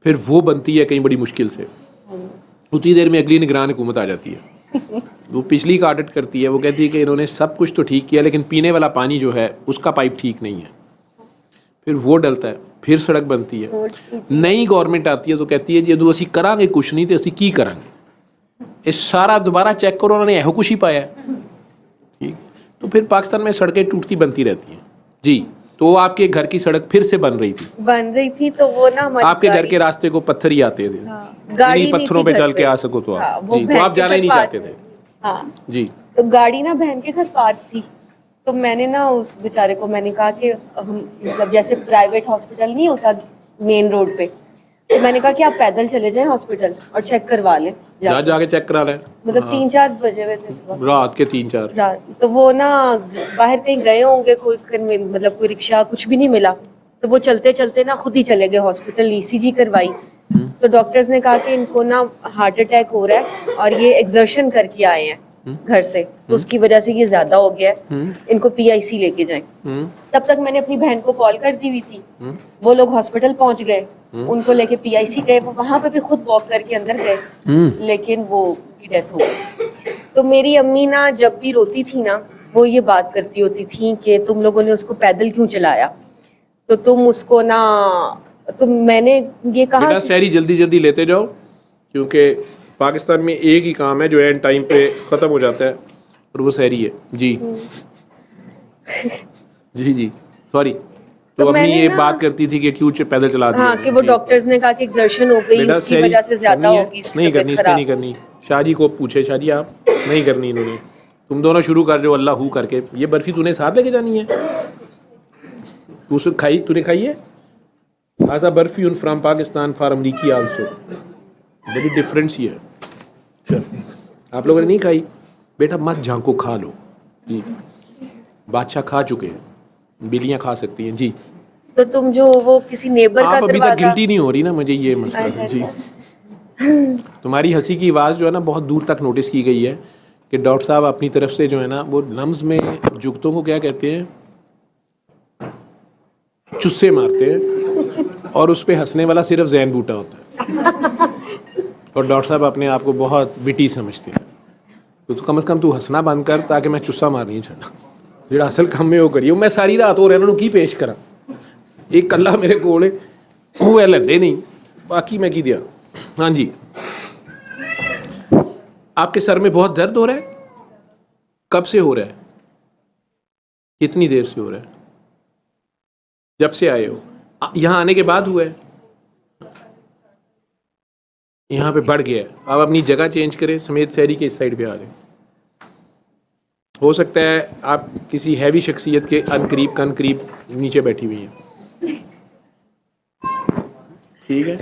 फिर वो बनती है कहीं बड़ी मुश्किल से। उतनी देर में अगली निगरान हुकूमत आ जाती है, वो पिछली का ऑडिट करती है, वो कहती है कि इन्होंने सब कुछ तो ठीक किया लेकिन पीने वाला पानी जो है उसका पाइप ठीक नहीं है, फिर वो डलता है, फिर सड़क बनती है। नई गवर्नमेंट आती है तो कहती है जो असी करांगे कुछ नहीं तो असी की करांगे, ये सारा दोबारा चेक करो, उन्होंने यहो कुछ ही पाया। ठीक, तो फिर पाकिस्तान में सड़कें टूटती बनती रहती हैं जी। तो आपके घर की सड़क फिर से बन रही थी तो वो ना आपके घर के रास्ते को पत्थर ही आते थे। गाड़ी इन्हीं पत्थरों पे चल के आ सको तो आप जी, तो आप जाना ही नहीं चाहते थे। हाँ जी, तो गाड़ी ना बहन के घर पार्क थी, तो मैंने ना उस बेचारे को मैंने कहा कि हम मतलब जैसे प्राइवेट हॉस्पिटल नहीं होता मेन रोड पे, तो मैंने कहा कि आप पैदल चले जाएं हॉस्पिटल और चेक करवा लें जाके चेक करा लें। मतलब 3-4 बजे हुए थे सुबह, रात के 3-4 रात। तो वो ना बाहर कहीं गए होंगे, कोई मतलब कोई रिक्शा कुछ भी नहीं मिला, तो वो चलते चलते ना खुद ही चले गए हॉस्पिटल, ECG करवाई। तो डॉक्टर्स ने कहा कि इनको ना हार्ट अटैक हो रहा है और ये एक्सर्शन करके आए हैं घर से, तो उसकी वजह से ये ज्यादा हो गया है, इनको PIC लेके जाएं। तब तक मैंने अपनी बहन को कॉल कर दी हुई थी, वो लोग हॉस्पिटल पहुंच गए, उनको लेके PIC गए, वो वहां पे भी खुद वॉक करके अंदर गए, लेकिन वो की डेथ हो गई। तो मेरी अम्मी ना जब भी रोती थी ना, वो ये बात करती होती थी कि तुम लोगों ने उसको पैदल क्यों चलाया, तो तुम उसको ना, तो मैंने ये कहा बेटा सहरी जल्दी जल्दी लेते जाओ, क्योंकि पाकिस्तान में एक ही काम है जो एंड टाइम पे ख़त्म हो जाता है और वो सहरी है जी। जी जी सॉरी। तो अम्मी ये बात करती थी कि क्यों पैदल चला दिया। हाँ, कि वो डॉक्टर्स ने कहा कि एक्सर्शन हो गई, उसकी वजह से ज्यादा होगी, नहीं करनी, इसने नहीं करनी। शादी को पूछे, शादी आप नहीं करनी इन्होंने, तुम दोनों शुरू कर रहे हो अल्लाह हू करके। ये बर्फी तूने साथ लेके जानी है, तू खाई, तूने खाई है? आजा बर्फी उन फ्राम पाकिस्तान फॉर अमरीकी आल्सो, बड़ी डिफरेंस ही है। चल, आप लोगों ने नहीं खाई, बेटा मत झांको, खा लो जी। बादशाह खा चुके हैं, बिल्लियाँ खा सकती हैं जी। तो तुम जो वो किसी नेबर का आप अभी तक दरवाजा, गिल्टी नहीं हो रही ना, मुझे ये मसला है जी। तुम्हारी हंसी की आवाज़ जो है ना बहुत दूर तक नोटिस की गई है कि डॉक्टर साहब अपनी तरफ से जो है ना वो लम्स में जुगतों को क्या कहते हैं, चुस्से मारते हैं, और उस पर हंसने वाला सिर्फ जैन बूटा होता है। और डॉक्टर साहब अपने आप को बहुत विटी समझते हैं, तो कम से कम तू हंसना बंद कर ताकि मैं चुस्सा मार नहीं छड़ा। जो असल काम में वो करिए, मैं सारी रात हो रहा की पेश करा, एक कला मेरे कोल वो लेंदे नहीं, बाकी मैं की दिया। हाँ जी, आपके सर में बहुत दर्द हो रहा है? कब से हो रहा है? कितनी देर से हो रहा है? जब से आए हो? यहाँ आने के बाद हुआ है? यहाँ पे बढ़ गया है, आप अपनी जगह चेंज करें, समेत शहरी के इस साइड पे आ रहे हैं। हो सकता है आप किसी हैवी शख्सियत के अनकरीब नीचे बैठी हुई हैं। ठीक है,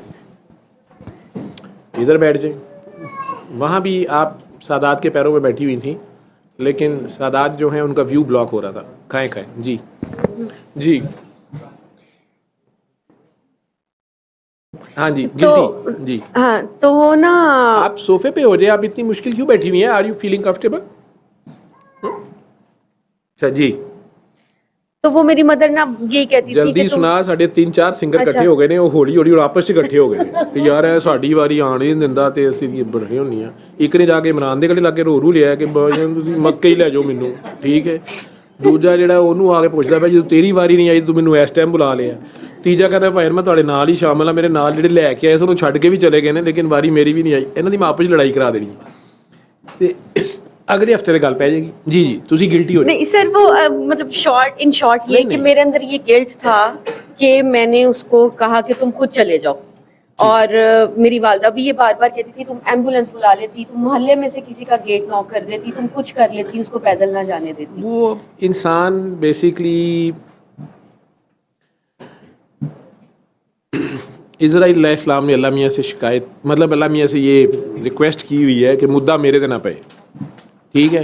इधर बैठ जाए। वहाँ भी आप सादात के पैरों में बैठी हुई थी, लेकिन सादात जो हैं उनका व्यू ब्लॉक हो रहा था। खाएं खाएं जी जी। हाँ जी, गिल्टी जी। हाँ तो वो ना आप सोफे पे हो जाए, आप इतनी मुश्किल क्यों बैठी हुई हैं? Are you feeling comfortable? अच्छा जी, तो वो मेरी मदर ना यही कहती थी जल्दी कि तुम सुना। साढ़े 3-4 ਸਿੰਗਰ अच्छा। ਇਕੱਠੇ ਹੋ ਗਏ ਨੇ, ਉਹ ਹੌਲੀ ਹੌਲੀ ਆਪਸ 'ਚ ਇਕੱਠੇ ਹੋ ਗਏ ਨੇ ਕਿ ਯਾਰ ਇਹ ਸਾਡੀ ਵਾਰੀ ਆਣ ਹੀ ਨਹੀਂ ਦਿੰਦਾ ਤੇ ਅਸੀਂ ਵੀ ਬੜੇ ਹੁੰਨੀ ਆ। ਇੱਕ ਨੇ ਜਾ ਕੇ ਇਮਰਾਨ ਦੇ ਗਲੇ ਲੱਗੇ ਰੂ ਲਿਆ ਕਿ ਬਾਈ ਤੁਸੀਂ ਮੱਕੇ ਹੀ ਲੈ ਜਾਓ ਮੈਨੂੰ, ਠੀਕ ਹੈ। ਦੂਜਾ ਜਿਹੜਾ ਉਹਨੂੰ ਆ ਕੇ ਪੁੱਛਦਾ ਪਿਆ ਜਦੋਂ ਤੇਰੀ ਵਾਰੀ ਨਹੀਂ ਆਈ ਤੂੰ ਮੈਨੂੰ ਇਸ ਟਾਈਮ ਬੁਲਾ ਲਿਆ। ਤੀਜਾ ਕਹਿੰਦਾ ਭਾਈ ਮੈਂ ਤੁਹਾਡੇ ਨਾਲ ਹੀ ਸ਼ਾਮਲ ਆ, ਮੇਰੇ ਨਾਲ ਜਿਹੜੇ ਲੈ ਕੇ ਆਏ ਸਾਨੂੰ ਛੱਡ ਕੇ ਵੀ ਚਲੇ ਗਏ ਨੇ, ਲੇਕਿਨ ਵਾਰੀ ਮੇਰੀ ਵੀ ਨਹੀਂ ਆਈ। ਇਹਨਾਂ ਦੀ ਮੈਂ ਆਪਸ 'ਚ ਲੜਾਈ ਕਰਾ ਦੇਣੀ ਤੇ अगले हफ्ते में गल पै जाएगी। जी जी, तुसी गिल्टी हो जाओ। नहीं सर वो मतलब इन शॉर्ट ये नहीं, कि नहीं। मेरे अंदर ये गिल्ट था कि मैंने उसको कहा कि तुम खुद चले जाओ, और मेरी वालदा भी ये बार बार कहती थी तुम एम्बुलेंस बुला लेती, तुम मोहल्ले में से किसी का गेट नॉक कर देती, तुम कुछ कर लेती, उसको पैदल ना जाने देती। वो इंसान बेसिकली इज़राइल अलैहिस्सलाम ने अल्लाह मियाँ से शिकायत, मतलब अल्लाह मियाँ से ये रिक्वेस्ट की हुई है कि मुद्दा मेरे ते ना पे, ठीक है।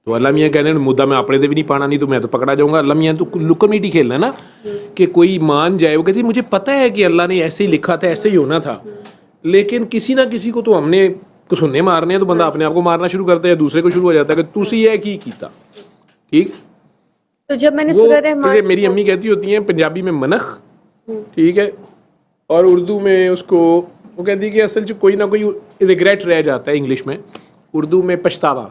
तो अल्लाह मियाँ कहने मुद्दा मैं अपने दे भी नहीं पाना, नहीं तो मैं तो पकड़ा जाऊंगा। अल्लाह मियाँ तो लुकम नीटी खेलना है ना कि कोई मान जाए। वो कहती मुझे पता है कि अल्लाह ने ऐसे ही लिखा था, ऐसे ही होना था, लेकिन किसी ना किसी को तो हमने सुनने मारने हैं, तो बंदा अपने आप को मारना शुरू करता है, दूसरे को शुरू हो जाता है कि तुसी है की कीता, ठीक। तो जब मैंने वो सूरह रहमान जैसे मेरी अम्मी कहती होती हैं पंजाबी में मनख, ठीक है, और उर्दू में उसको वो कहती है कि असल में कोई ना कोई रिग्रेट रह जाता है, इंग्लिश में, उर्दू में पछतावा।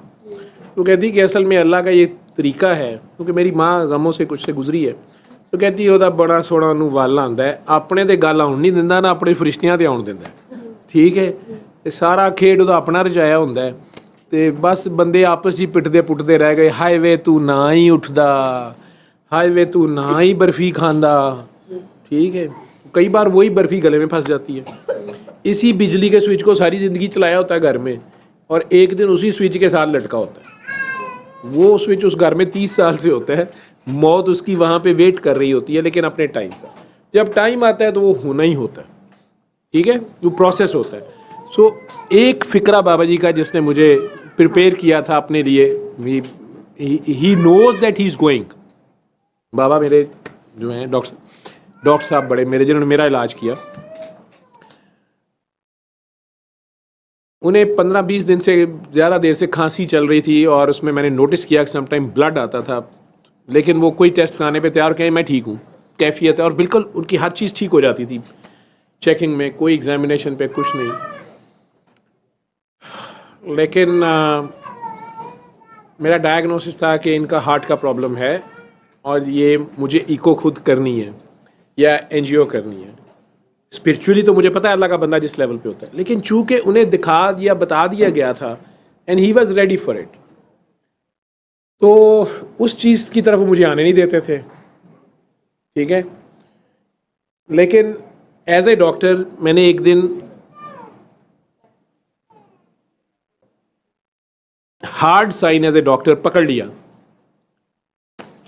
तो कहती है कि असल में अल्लाह का ये तरीका है, क्योंकि मेरी माँ गमों से कुछ से गुजरी है। तो कहती है ਉਹਦਾ बड़ा सोहना ਨੂੰ ਵੱਲ ਆਉਂਦਾ ਹੈ, ਆਪਣੇ ਤੇ ਗੱਲ ਆਉਣ ਨਹੀਂ ਦਿੰਦਾ ਨਾ ਆਪਣੇ ਫਰਿਸ਼ਤਿਆਂ ਤੇ ਆਉਣ ਦਿੰਦਾ, ਠੀਕ ਹੈ। ਤੇ ਸਾਰਾ ਖੇਡ ਉਹਦਾ ਆਪਣਾ ਰਚਾਇਆ ਹੁੰਦਾ ਹੈ, ਤੇ ਬਸ ਬੰਦੇ ਆਪਸ ਹੀ ਪਿੱਟਦੇ ਪੁੱਟਦੇ ਰਹਿ ਗਏ। ਹਾਏ ਵੇ ਤੂੰ ਨਾ ਹੀ ਉੱਠਦਾ, ਹਾਏ ਵੇ ਤੂੰ ਨਾ ਹੀ बर्फी खांदा, ठीक है। कई बार वही बर्फी गले में फंस जाती है। इसी बिजली के स्विच को सारी ज़िंदगी चलाया होता है घर में, और एक दिन उसी स्विच के साथ लटका होता है। वो स्विच उस घर में 30 साल से होता है, मौत उसकी वहाँ पे वेट कर रही होती है, लेकिन अपने टाइम का। जब टाइम आता है तो वो होना ही होता है, ठीक है, वो प्रोसेस होता है। सो एक फ़िक्रा बाबा जी का जिसने मुझे प्रिपेयर किया था अपने लिए, he knows that he is going. बाबा मेरे जो हैं डॉक्टर साहब बड़े मेरे, जिन्होंने मेरा इलाज किया, उन्हें 15-20 दिन से ज़्यादा देर से खांसी चल रही थी, और उसमें मैंने नोटिस किया कि समटाइम ब्लड आता था, लेकिन वो कोई टेस्ट कराने पे तैयार कहें मैं ठीक हूँ, कैफियत है, और बिल्कुल उनकी हर चीज़ ठीक हो जाती थी। चेकिंग में कोई एग्जामिनेशन पे कुछ नहीं, लेकिन मेरा डायग्नोसिस था कि इनका हार्ट का प्रॉब्लम है, और ये मुझे इको खुद करनी है या एंजियो करनी है। स्पिरिचुअली तो मुझे पता है अल्लाह का बंदा जिस लेवल पे होता है, लेकिन चूंकि उन्हें दिखा दिया, बता दिया गया था, and he was ready for it, तो उस चीज़ की तरफ मुझे आने नहीं देते थे, ठीक है। लेकिन एज ए डॉक्टर मैंने एक दिन hard sign as a doctor पकड़ लिया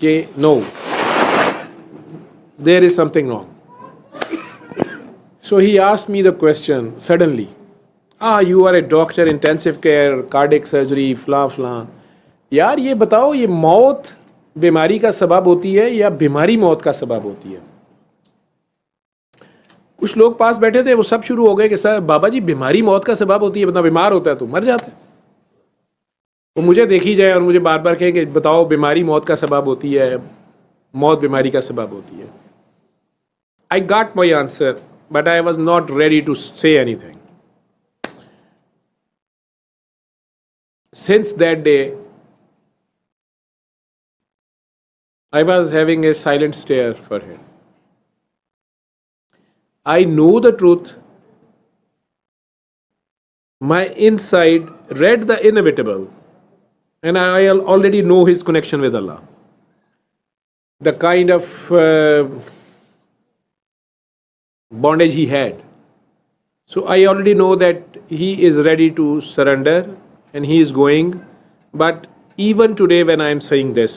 कि no, there is something wrong. So he asked me the question suddenly, you are a doctor, intensive care, cardiac surgery, फला यार ये बताओ, ये मौत बीमारी का सबब होती है या बीमारी मौत का सबब होती है? कुछ लोग पास बैठे थे, वो सब शुरू हो गए कि सर बाबा जी बीमारी मौत का सबब होती है, बंदा बीमार होता है तो मर जाता है। वो मुझे देखी जाए और मुझे बार बार कहे कि बताओ बीमारी मौत का सबब होती है, मौत बीमारी का सबब होती है। I got my answer, but I was not ready to say anything. Since that day, I was having a silent stare for him. I know the truth. My inside read the inevitable, and I already know his connection with Allah. The kind of bondage he had. So I already know that he is ready to surrender and he is going. But even today when I am saying this,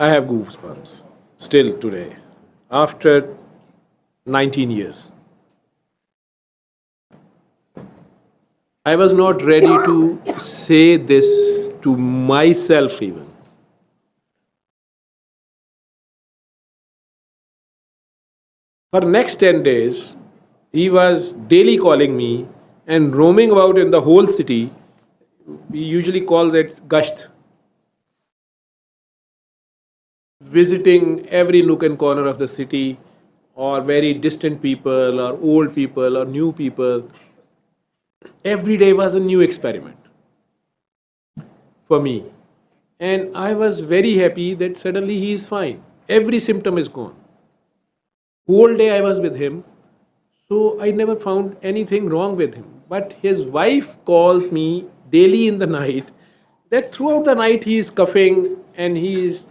I have goosebumps. still today, after 19 years. I was not ready to say this to myself even. For next 10 days, he was daily calling me and roaming about in the whole city. We usually call it gasht. Visiting every nook and corner of the city, or very distant people, or old people, or new people. Every day was a new experiment for me. And I was very happy that suddenly he is fine. Every symptom is gone. Whole day I was with him, so I never found anything wrong with him. But his wife calls me daily in the night that throughout the night he is coughing and he is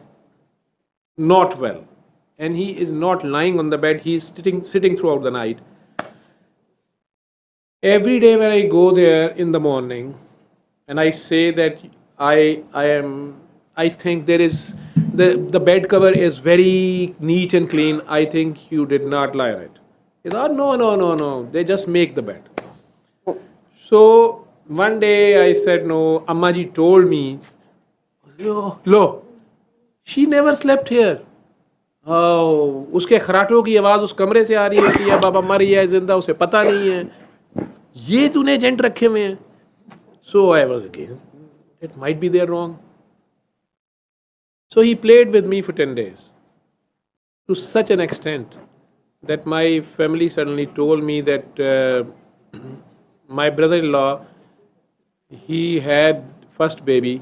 not well. And he is not lying on the bed, he is sitting throughout the night. Every day when I go there in the morning and I say that I think there is the bed cover is very neat and clean. I think you did not lie on it. He said, oh, no. They just make the bed. So one day I said, no, Amma ji told me, lo, she never slept here. Oh, उसके खराटों की आवाज़ उस कमरे से आ रही होती है, बाबा मर गया है जिंदा, उसे पता नहीं है, ये तूने एजेंट रखे हुए हैं. So I was again, it might be they're wrong. So he played with me for 10 days to such an extent that my family suddenly told me that my brother-in-law, he had first baby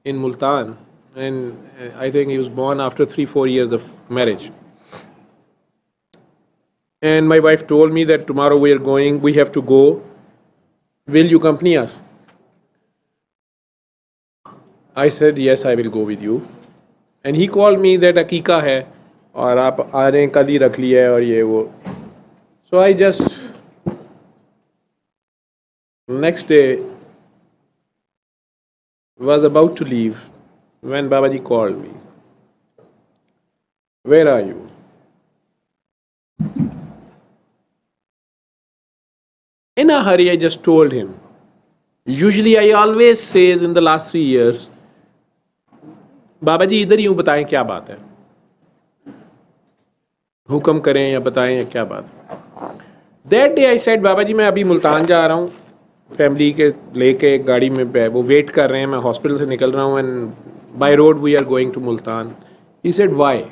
in Multan, and I think he was born after 3-4 years of marriage. And my wife told me that tomorrow we have to go. Will you accompany us? I said, yes, I will go with you. And he called me that Akika hai, और आप आ रहे हैं, कल ही रख लिया है और ये वो. So I just, next day, was about to leave when Babaji called me. Where are you? In a hurry, I just told him. Usually I always says in the last 3 years, बाबा जी इधर यूं बताएं क्या बात है, हुक्म करें या बताएं या क्या बात है. That day I said, बाबा जी मैं अभी मुल्तान जा रहा हूँ, फैमिली के लेके एक गाड़ी में वो वेट कर रहे हैं, मैं हॉस्पिटल से निकल रहा हूँ, and by road we are going to Multan. He said why.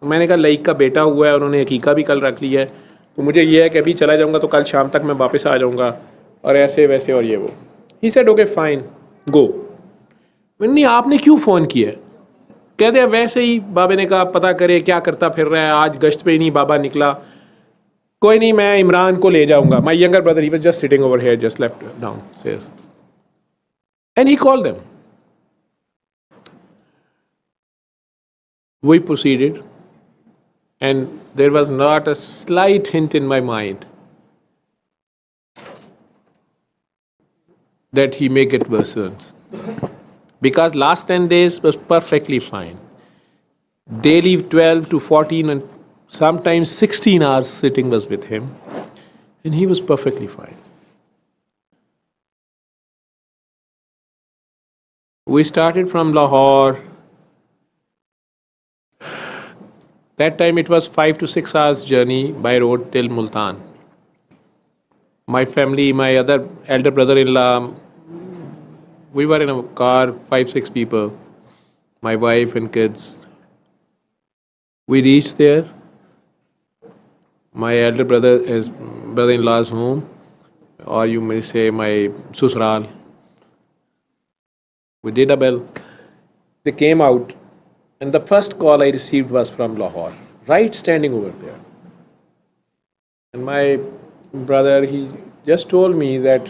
मैंने कहा लईक का बेटा हुआ है, उन्होंने हकीका भी कल रख लिया है, तो मुझे ये है कि अभी चला जाऊँगा तो कल शाम तक मैं वापस आ जाऊँगा, और ऐसे वैसे और ये वो. He said okay fine go. नहीं आपने क्यों फ़ोन किया? कहते हैं वैसे ही बाबा ने कहा पता करे क्या करता फिर रहा है, आज गश्त पे ही नहीं बाबा निकला, कोई नहीं मैं इमरान को ले जाऊंगा. My younger brother, he was just sitting over here, just left down stairs, and he called them. We proceeded, and there was not a slight hint in my mind that he may get worse. Because last 10 days was perfectly fine. Daily 12 to 14 and sometimes 16 hours sitting was with him, and he was perfectly fine. We started from Lahore. That time it was 5 to 6 hours journey by road till Multan. My family, my other elder brother-in-law, we were in a car, 5-6 people, my wife and kids. We reached there. My elder brother-in-law's home, or you may say my susral. We did a bell. They came out, and the first call I received was from Lahore, right standing over there. And my brother, he just told me that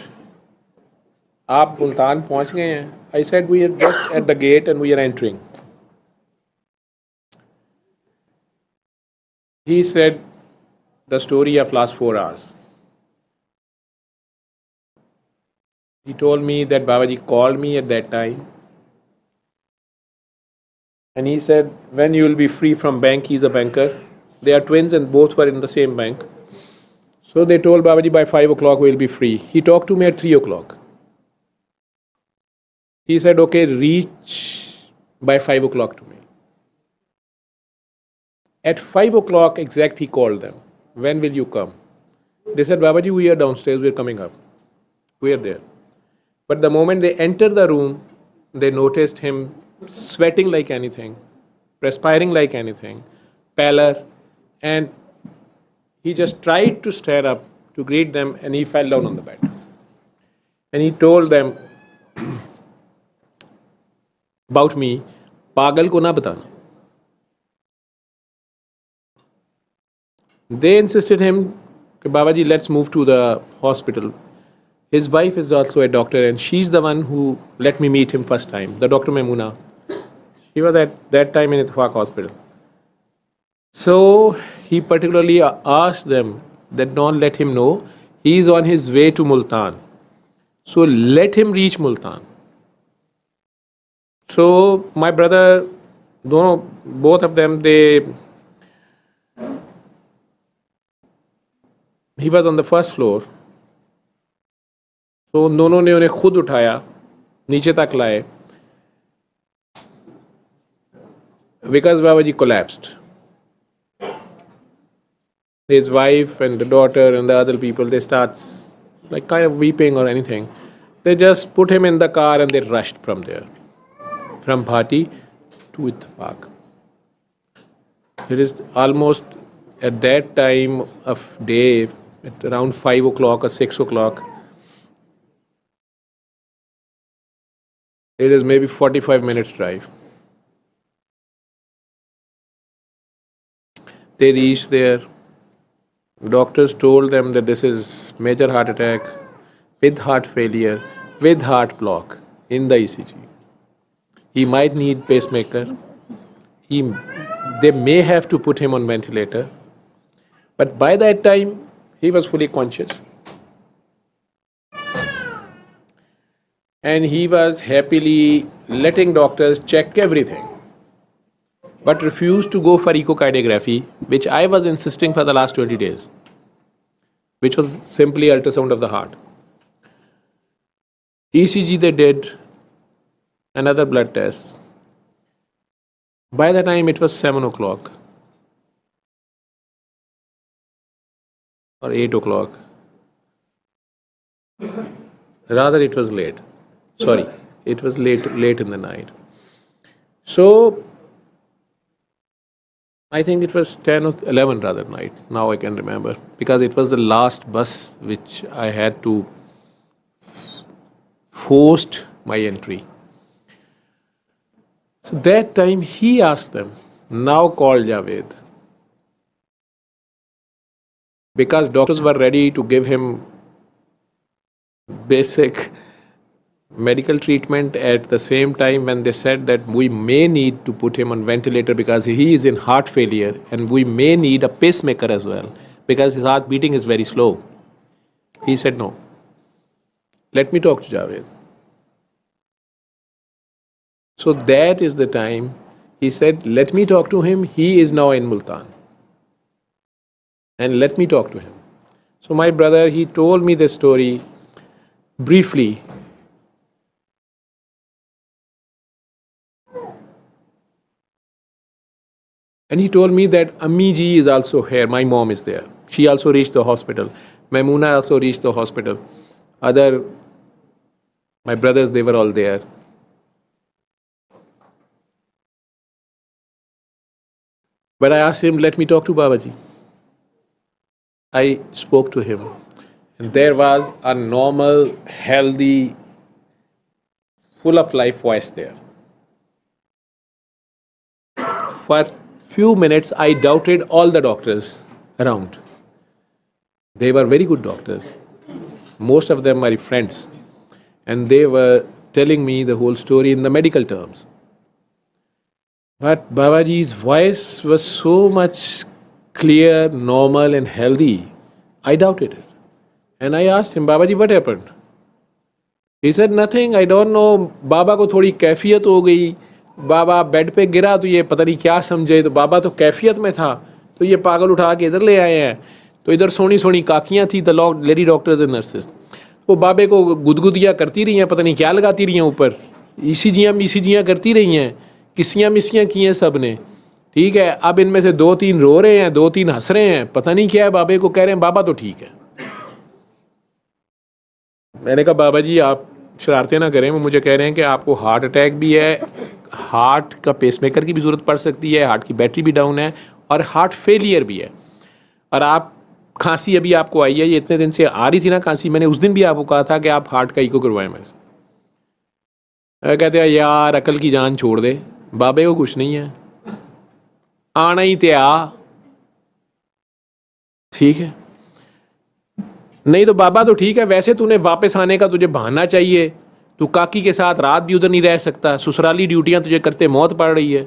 आप मुल्तान पहुंच गए हैं. I said we are just at the gate and we are entering. He said the story of last 4 hours. He told me that Babaji called me at that time And he said, when you will be free from bank, he's a banker. They are twins and both were in the same bank. So they told Babaji by 5 o'clock we'll be free. He talked to me at 3 o'clock. He said, okay, reach by 5 o'clock to me. At 5 o'clock exact, he called them. When will you come? They said, Babaji, we are downstairs, we are coming up. We are there. But the moment they entered the room, they noticed him sweating like anything, perspiring like anything, pallor, and he just tried to stand up to greet them and he fell down on the bed. And he told them about me, pagal ko na batana. They insisted him, Babaji, let's move to the hospital. His wife is also a doctor and she's the one who let me meet him first time, the Dr. Maimuna. She was at that time in Itfaq hospital. So he particularly asked them that don't let him know he is on his way to Multan. So let him reach Multan. So my brother, both of them, he was on the first floor. So दोनों ने उन्हें खुद उठाया, नीचे तक लाए. Because Babaji collapsed. His wife and the daughter and the other people, they start like kind of weeping or anything. They just put him in the car and they rushed from there. From Bhati to Itfaq. It is almost at that time of day, at around 5 o'clock or 6 o'clock, it is maybe 45 minutes drive. They reached there. Doctors told them that this is major heart attack with heart failure, with heart block in the ECG. He might need pacemaker. They may have to put him on ventilator. But by that time, he was fully conscious. And he was happily letting doctors check everything, but refused to go for echocardiography, which I was insisting for the last 20 days, which was simply ultrasound of the heart. ECG they did, another blood test. By the time it was 7 o'clock or 8 o'clock, rather it was late. Sorry, it was late in the night. So I think it was 10 or 11 rather night. Now I can remember because it was the last bus which I had to forced my entry. So that time he asked them, now call Javed. Because doctors were ready to give him basic medical treatment at the same time when they said that we may need to put him on ventilator because he is in heart failure and we may need a pacemaker as well because his heart beating is very slow. He said no. Let me talk to Javed. So that is the time he said, let me talk to him. He is now in Multan. And let me talk to him. So my brother, he told me the story briefly. And he told me that Ammi ji is also here. My mom is there. She also reached the hospital. Maimuna also reached the hospital. My brothers, they were all there. But I asked him, let me talk to Babaji. I spoke to him. And there was a normal, healthy, full of life voice there. For few minutes, I doubted all the doctors around. They were very good doctors. Most of them are friends. And they were telling me the whole story in the medical terms. But Babaji's voice was so much clear, normal and healthy. I doubted it. And I asked him, Babaji, what happened? He said, nothing, I don't know. Baba ko thodi kaifiyat ho gayi. Baba bed पे गिरा तो ये पता नहीं क्या समझे, तो बाबा तो कैफियत में था, तो ये पागल उठा के इधर ले आए हैं। तो इधर सोनी सोनी काकियाँ थी, the lady doctors and nurses, वो बाबे को गुदगुदियाँ करती रही हैं, पता नहीं क्या लगाती रही हैं ऊपर, ईसीजियाँ करती रही हैं, किसियाँ मिसियाँ की हैं सब ने, ठीक है। अब इनमें से 2-3 रो रहे हैं, 2-3 हंस रहे हैं, पता नहीं क्या है। बाबे को कह रहे हैं बाबा तो ठीक है। मैंने कहा बाबा जी आप शरारतें ना करें, वो मुझे कह रहे हैं कि आपको हार्ट अटैक भी है, हार्ट का पेसमेकर की भी ज़रूरत पड़ सकती है, हार्ट की बैटरी भी डाउन है और हार्ट फेलियर भी है, और आप खांसी अभी आपको आई है, ये इतने दिन से आ रही थी ना खांसी, मैंने उस दिन भी आपको कहा था कि आप हार्ट का इको करवाएं मेरे से। कहते हैं यार अकल की जान छोड़ दे, बाबे को कुछ नहीं है, आना ही ते आ, ठीक है। नहीं तो बाबा तो ठीक है, वैसे तूने वापस आने का तुझे बहाना चाहिए, तू काकी के साथ रात भी उधर नहीं रह सकता, ससुराली ड्यूटियां तुझे करते मौत पड़ रही है,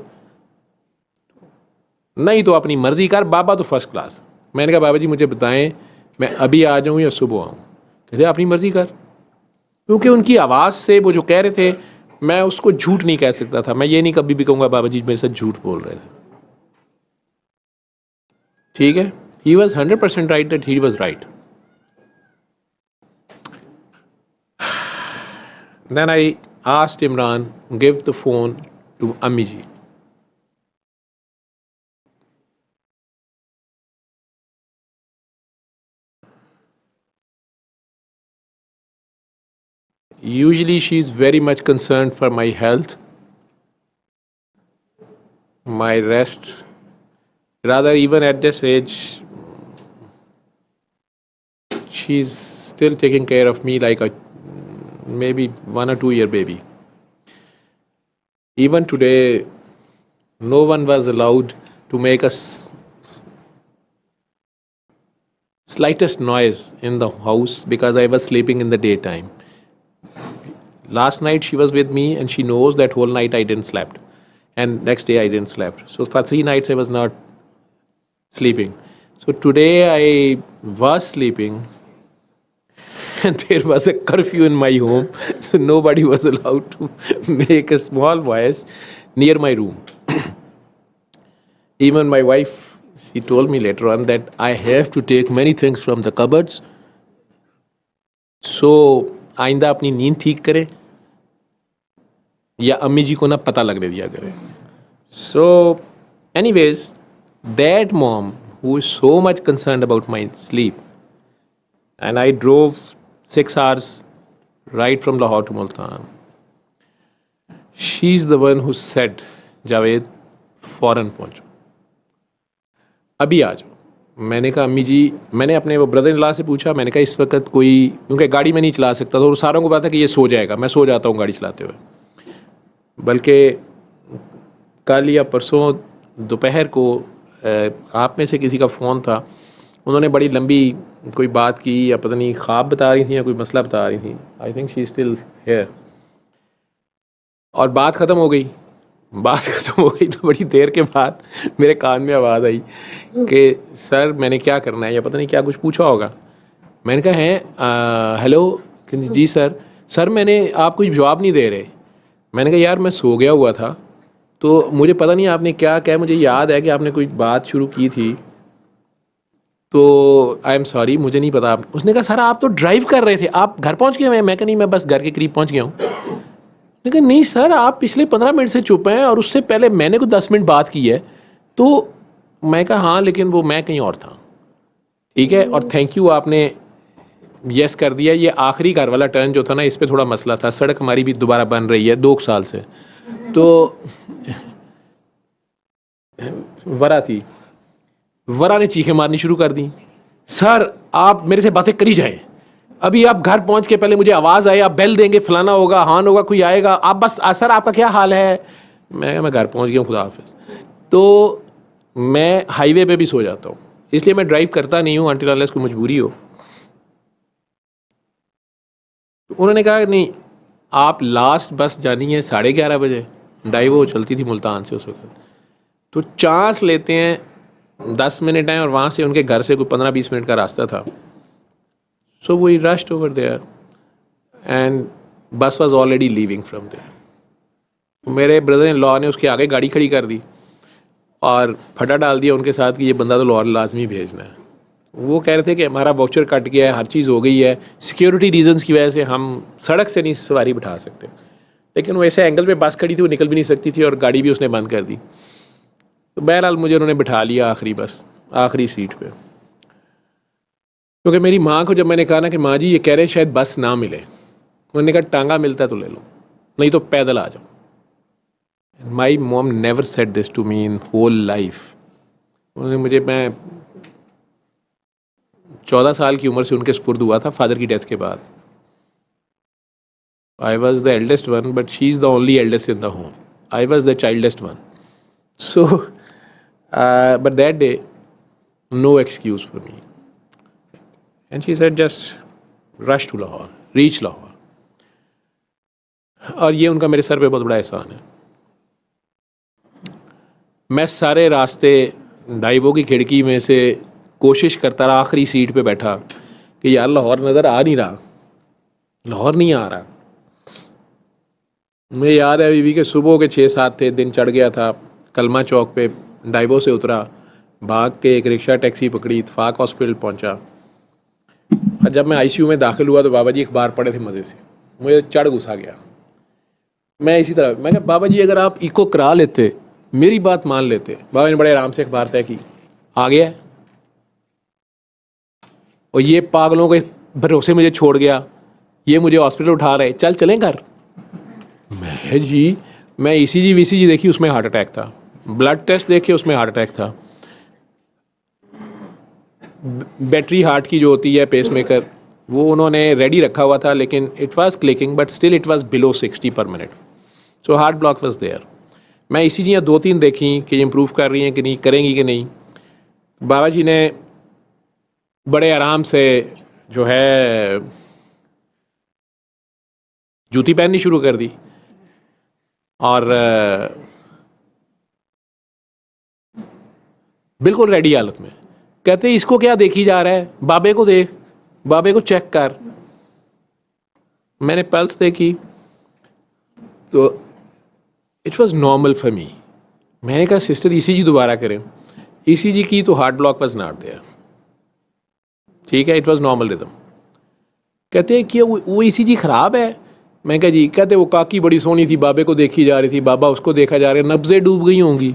नहीं तो अपनी मर्जी कर, बाबा तो फर्स्ट क्लास। मैंने कहा बाबा जी मुझे बताएं मैं अभी आ जाऊं या सुबह आऊं? कहते अपनी मर्जी कर, क्योंकि उनकी आवाज़ से वो जो कह रहे थे मैं उसको झूठ नहीं कह सकता था, मैं ये नहीं कभी भी कहूँगा बाबा जी मेरे साथ झूठ बोल रहे थे, ठीक है। He was 100% right that he was right. Then I asked Imran, give the phone to Ammi ji. Usually she is very much concerned for my health, my rest. Rather, even at this age, she's still taking care of me like a maybe 1 or 2 year baby. Even today, no one was allowed to make a slightest noise in the house because I was sleeping in the daytime. Last night she was with me and she knows that whole night I didn't slept, and next day I didn't slept. So for 3 nights I was not sleeping. So today I was sleeping and there was a curfew in my home, so nobody was allowed to make a small voice near my room. Even my wife, she told me later on that I have to take many things from the cupboards, so आइंदा अपनी नींद ठीक करे या अम्मी जी को ना पता लगने दिया करे. So anyways, that mom who is so much concerned about my sleep, and I drove 6 hours right from Lahore to Multan. She's the one who said, Javed फ़ौरन पहुँचो, अभी आ जाओ. मैंने कहा अम्मी जी, मैंने अपने वो ब्रदर इन लॉ से पूछा, मैंने कहा इस वक्त कोई, क्योंकि गाड़ी में नहीं चला सकता तो सारों को पता था कि ये सो जाएगा, मैं सो जाता हूँ गाड़ी चलाते हुए. बल्कि कल या परसों दोपहर को आप में से किसी का फ़ोन था, उन्होंने बड़ी लंबी कोई बात की या पता नहीं ख्वाब बता रही थी या कोई मसला बता रही थी. I think she still here. और बात ख़त्म हो गई. बात ख़त्म हो गई तो बड़ी देर के बाद मेरे कान में आवाज़ आई कि सर मैंने क्या करना है या पता नहीं क्या कुछ पूछा होगा. मैंने कहा है हेलो जी सर मैंने आप कुछ जवाब नहीं दे रहे. मैंने कहा यार मैं सो गया हुआ था तो मुझे पता नहीं आपने क्या कहा, मुझे याद है कि आपने कोई बात शुरू की थी तो आई एम सॉरी, मुझे नहीं पता. उसने कहा सर आप तो ड्राइव कर रहे थे, आप घर पहुंच गए? मैं कहा नहीं, मैं बस घर के करीब पहुंच गया हूँ. लेकिन नहीं सर, आप पिछले 15 मिनट से चुप हैं और उससे पहले मैंने कुछ 10 मिनट बात की है. तो मैं कहा हाँ, लेकिन वो मैं कहीं और था. ठीक है, और थैंक यू आपने यस कर दिया. ये आखिरी घर वाला टर्न जो था ना, इस पर थोड़ा मसला था. सड़क हमारी भी दोबारा बन रही है 2 साल से. तो वरा थी, वरा ने चीखें मारनी शुरू कर दी, सर आप मेरे से बातें करी जाए, अभी आप घर पहुंच के पहले मुझे आवाज़ आए, आप बेल देंगे, फलाना होगा, हान होगा, कोई आएगा, आप बस सर आपका क्या हाल है. मैं घर पहुंच गया हूँ, खुदा हाफिज़. तो मैं हाईवे पे भी सो जाता हूँ, इसलिए मैं ड्राइव करता नहीं हूँ अनटिल अनलेस कोई मजबूरी हो. तो उन्होंने कहा नहीं, आप लास्ट बस जानी है 11:30 बजे. डाइवो चलती थी मुल्तान से उस वक्त. तो चांस लेते हैं 10 मिनट हैं और वहाँ से उनके घर से कोई 15-20 मिनट का रास्ता था. So we rushed over there and bus was already leaving from there. मेरे ब्रदर इन लॉ ने उसके आगे गाड़ी खड़ी कर दी और फटा डाल दिया उनके साथ कि ये बंदा तो लाहौर लाजमी भेजना है। वो कह रहे थे कि हमारा वाउचर कट गया है, हर चीज़ हो गई है, सिक्योरिटी रीजंस की वजह से हम सड़क से नहीं सवारी बिठा सकते। लेकिन वो ऐसे एंगल पे बस खड़ी थी, वो निकल भी नहीं सकती थी और गाड़ी भी उसने बंद कर दी। तो बहरहाल मुझे उन्होंने बिठा लिया आखिरी सीट पे। क्योंकि मेरी माँ को जब मैंने कहा ना कि माँ जी ये कह रहे शायद बस ना मिले, उन्होंने कहा टांगा मिलता है तो ले लो, नहीं तो पैदल आ जाओ। My mom never said this to me in whole life. उन्होंने मैं 14 साल की उम्र से उनके सुपुर्द हुआ था फादर की डेथ के बाद। I was the eldest one, but she's the only eldest in the home. I was the childest one. So, but that day, no excuse for me. And she said, just rush to Lahore, reach Lahore. और ये उनका मेरे sir पे बहुत बड़ा एहसान है। मैं सारे रास्ते डाइवो की खिड़की में से कोशिश करता रहा, आखिरी सीट पे बैठा कि यार लाहौर नज़र आ नहीं रहा, लाहौर नहीं आ रहा। मुझे याद है बीवी के सुबह के 6-7 थे, दिन चढ़ गया था। कलमा चौक पे डाइवो से उतरा, भाग के एक रिक्शा टैक्सी पकड़ी, इत्फाक हॉस्पिटल पहुंचा। और जब मैं आईसीयू में दाखिल हुआ तो बाबा जी अखबार पढ़े थे मज़े से, मुझे चढ़ गुस्सा गया। मैं इसी तरह मैं कहा बाबा जी अगर आप इको करा लेते, मेरी बात मान लेते। बाबा ने बड़े आराम से अखबार तय की, आ गया और ये पागलों के भरोसे मुझे छोड़ गया, ये मुझे हॉस्पिटल उठा रहे, चलें घर। मैं जी मैं ईसीजी वीसीजी देखी, उसमें हार्ट अटैक था। ब्लड टेस्ट देखे, उसमें हार्ट अटैक था। बैटरी हार्ट की जो होती है पेसमेकर, वो उन्होंने रेडी रखा हुआ था, लेकिन it was clicking but still it was below 60 per minute. So heart block was there. मैं ईसीजी 2-3 देखी कि इम्प्रूव कर रही हैं कि नहीं, करेंगी कि नहीं। बाबा जी ने बड़े आराम से जो है जूती पहननी शुरू कर दी और बिल्कुल रेडी हालत में कहते इसको क्या देखी जा रहा है, बाबे को देख, बाबे को चेक कर। मैंने पल्स देखी तो it was normal for me. मैंने कहा सिस्टर ईसीजी दोबारा करें। ईसीजी की तो heart block was not there, ठीक है, इट वाज नॉर्मल रिदम। कहते हैं कि वो ईसीजी खराब है। मैं कहा जी, कहते वो काकी बड़ी सोनी थी, बाबे को देखी जा रही थी, बाबा उसको देखा जा रहे, नब्ज़ें डूब गई होंगी।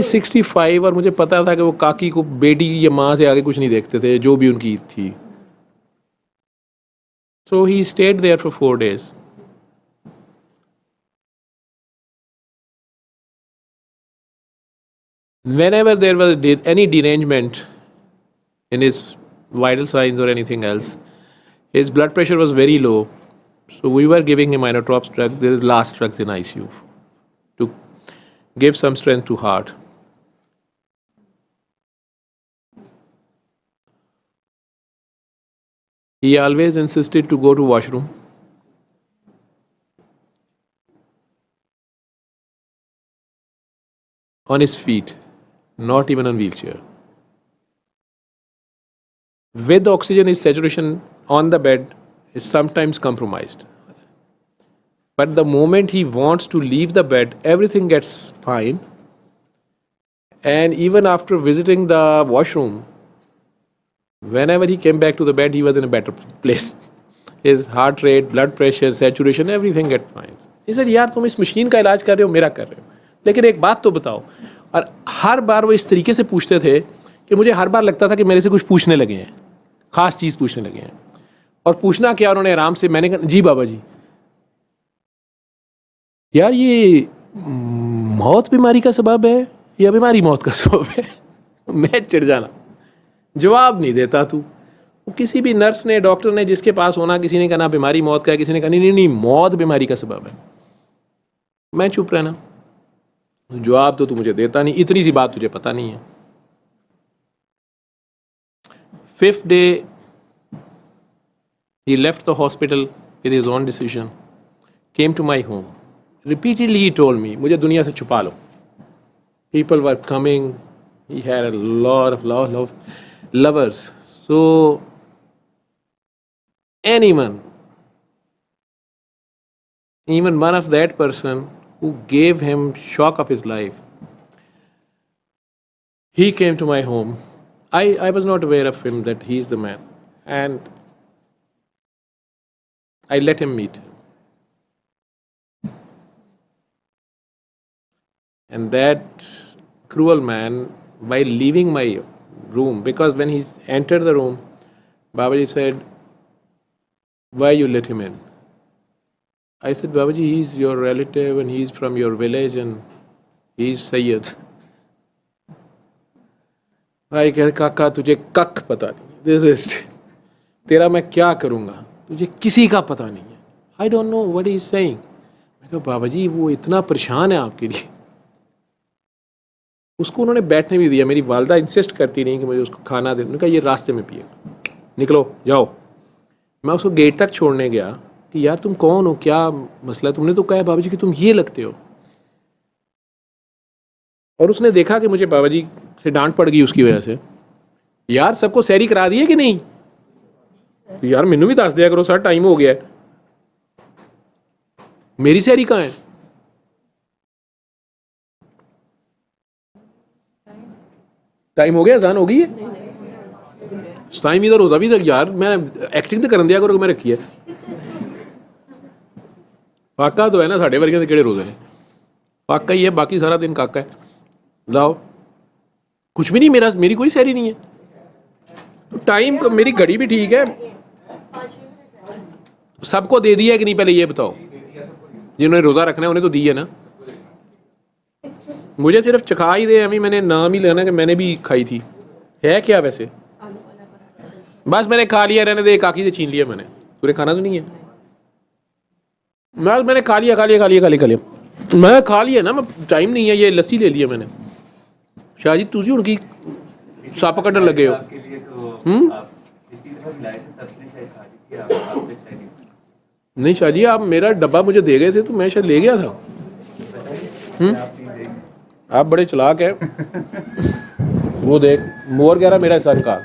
65 और मुझे पता था कि वो काकी को बेटी या माँ से आगे कुछ नहीं देखते थे, जो भी उनकी थी। So he stayed there for 4 days। Whenever there was any derangement in his vital signs or anything else, his blood pressure was very low. So we were giving him inotropes drug, the last drugs in ICU, to give some strength to heart. He always insisted to go to washroom. On his feet, not even on wheelchair. With oxygen, his saturation on the bed is sometimes compromised. But the moment he wants to leave the bed, everything gets fine. And even after visiting the washroom, whenever he came back to the bed, he was in a better place. His heart rate, blood pressure, saturation, everything get fine. He said, यार तुम इस machine का इलाज कर रहे हो, मेरा कर रहे हो, लेकिन एक बात तो बताओ। और हर बार वो इस तरीके से पूछते थे कि मुझे हर बार लगता था कि मेरे से कुछ पूछने लगे हैं, ख़ास चीज़ पूछने लगे हैं। और पूछना क्या, उन्होंने आराम से, मैंने कहा जी बाबा जी, यार ये मौत बीमारी का सबब है या बीमारी मौत का सबब है? मैं चिढ़ जाना, जवाब नहीं देता तू। किसी भी नर्स ने, डॉक्टर ने, जिसके पास होना, किसी ने कहा ना बीमारी मौत का है, किसी ने कहा नहीं मौत बीमारी का सबब है। मैं चुप रहना, जवाब तो तू मुझे देता नहीं, इतनी सी बात तुझे पता नहीं है। 5th day he left the hospital with his own decision, came to my home. Repeatedly he told me, मुझे दुनिया से छुपा लो। People were coming, he had a lot of lovers. So anyone even one of that person who gave him shock of his life. He came to my home. I was not aware of him that he's the man. And I let him meet him. And that cruel man, while leaving my room, because when he entered the room, Babaji said, "Why you let him in?" I said, "Babaji, he's your relative and he's from your village and he's Sayyid." भाई कह काका तुझे कख पता नहीं, this is तेरा मैं क्या करूँगा, तुझे किसी का पता नहीं है. I don't know what he is saying. मैं कहा बाबा जी वो इतना परेशान है आपके लिए. उसको उन्होंने बैठने भी दिया. मेरी वालदा इंसिस्ट करती नहीं कि मुझे उसको खाना दे. उन्होंने कहा ये रास्ते में पिएगा, निकलो जाओ. मैं उसको गेट तक छोड़ने गया कि यार तुम कौन हो, क्या मसला है, तुमने तो कहा है बाबा जी कि तुम ये लगते हो. और उसने देखा कि मुझे बाबा जी से डांट पड़ गई उसकी वजह से. यार सबको सैरी करा दी है कि नहीं? तो यार मैनू भी दस दिया करो सर, टाइम हो गया है. मेरी सैरी कहाँ है? टाइम हो गया, अजान हो गई है. टाइम इधर होता भी तक यार मैं एक्टिंग तो करन दिया करो कि मैं रखी है. फाका तो है ना साढ़े वर्गे के किहड़े रोजे ने. फाका ही है, बाकी सारा दिन काका है. लाओ कुछ भी नहीं, मेरी कोई सैरी नहीं है. तो टाइम को मेरी घड़ी भी ठीक है. सबको दे दिया है कि नहीं पहले ये बताओ. जिन्होंने रोज़ा रखना है उन्हें तो दी है ना. मुझे सिर्फ चखा ही दे. अभी मैंने नाम ही लेना कि मैंने भी खाई थी. है क्या वैसे? बस मैंने खा लिया, रहने दे. काकी से छीन लिया मैंने. पूरे खाना तो नहीं है. मैंने खा लिया मैं खा लिया ना. टाइम नहीं है. ये लस्सी ले लिया मैंने. शाह जी तुझी उनकी सप कटन लगे हो. नहीं शाह जी आप मेरा डब्बा मुझे दे गए थे तो मैं शायद ले गया था. आप बड़े चलाक हैं. वो देख मोर कह रहा मेरा सन का.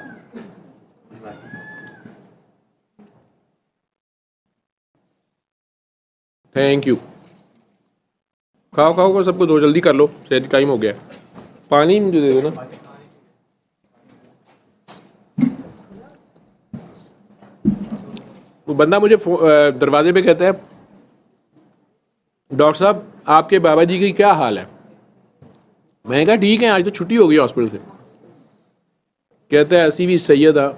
Thank you. खाओ खाओ सबको दो, जल्दी कर लो, शायद टाइम हो गया. पानी मुझे दे दो ना. वो बंदा मुझे दरवाजे पे कहता है डॉक्टर साहब आपके बाबा जी की क्या हाल है. मैं कहा ठीक है, आज तो छुट्टी हो गई हॉस्पिटल से. कहता है असी भी सैयद हाँ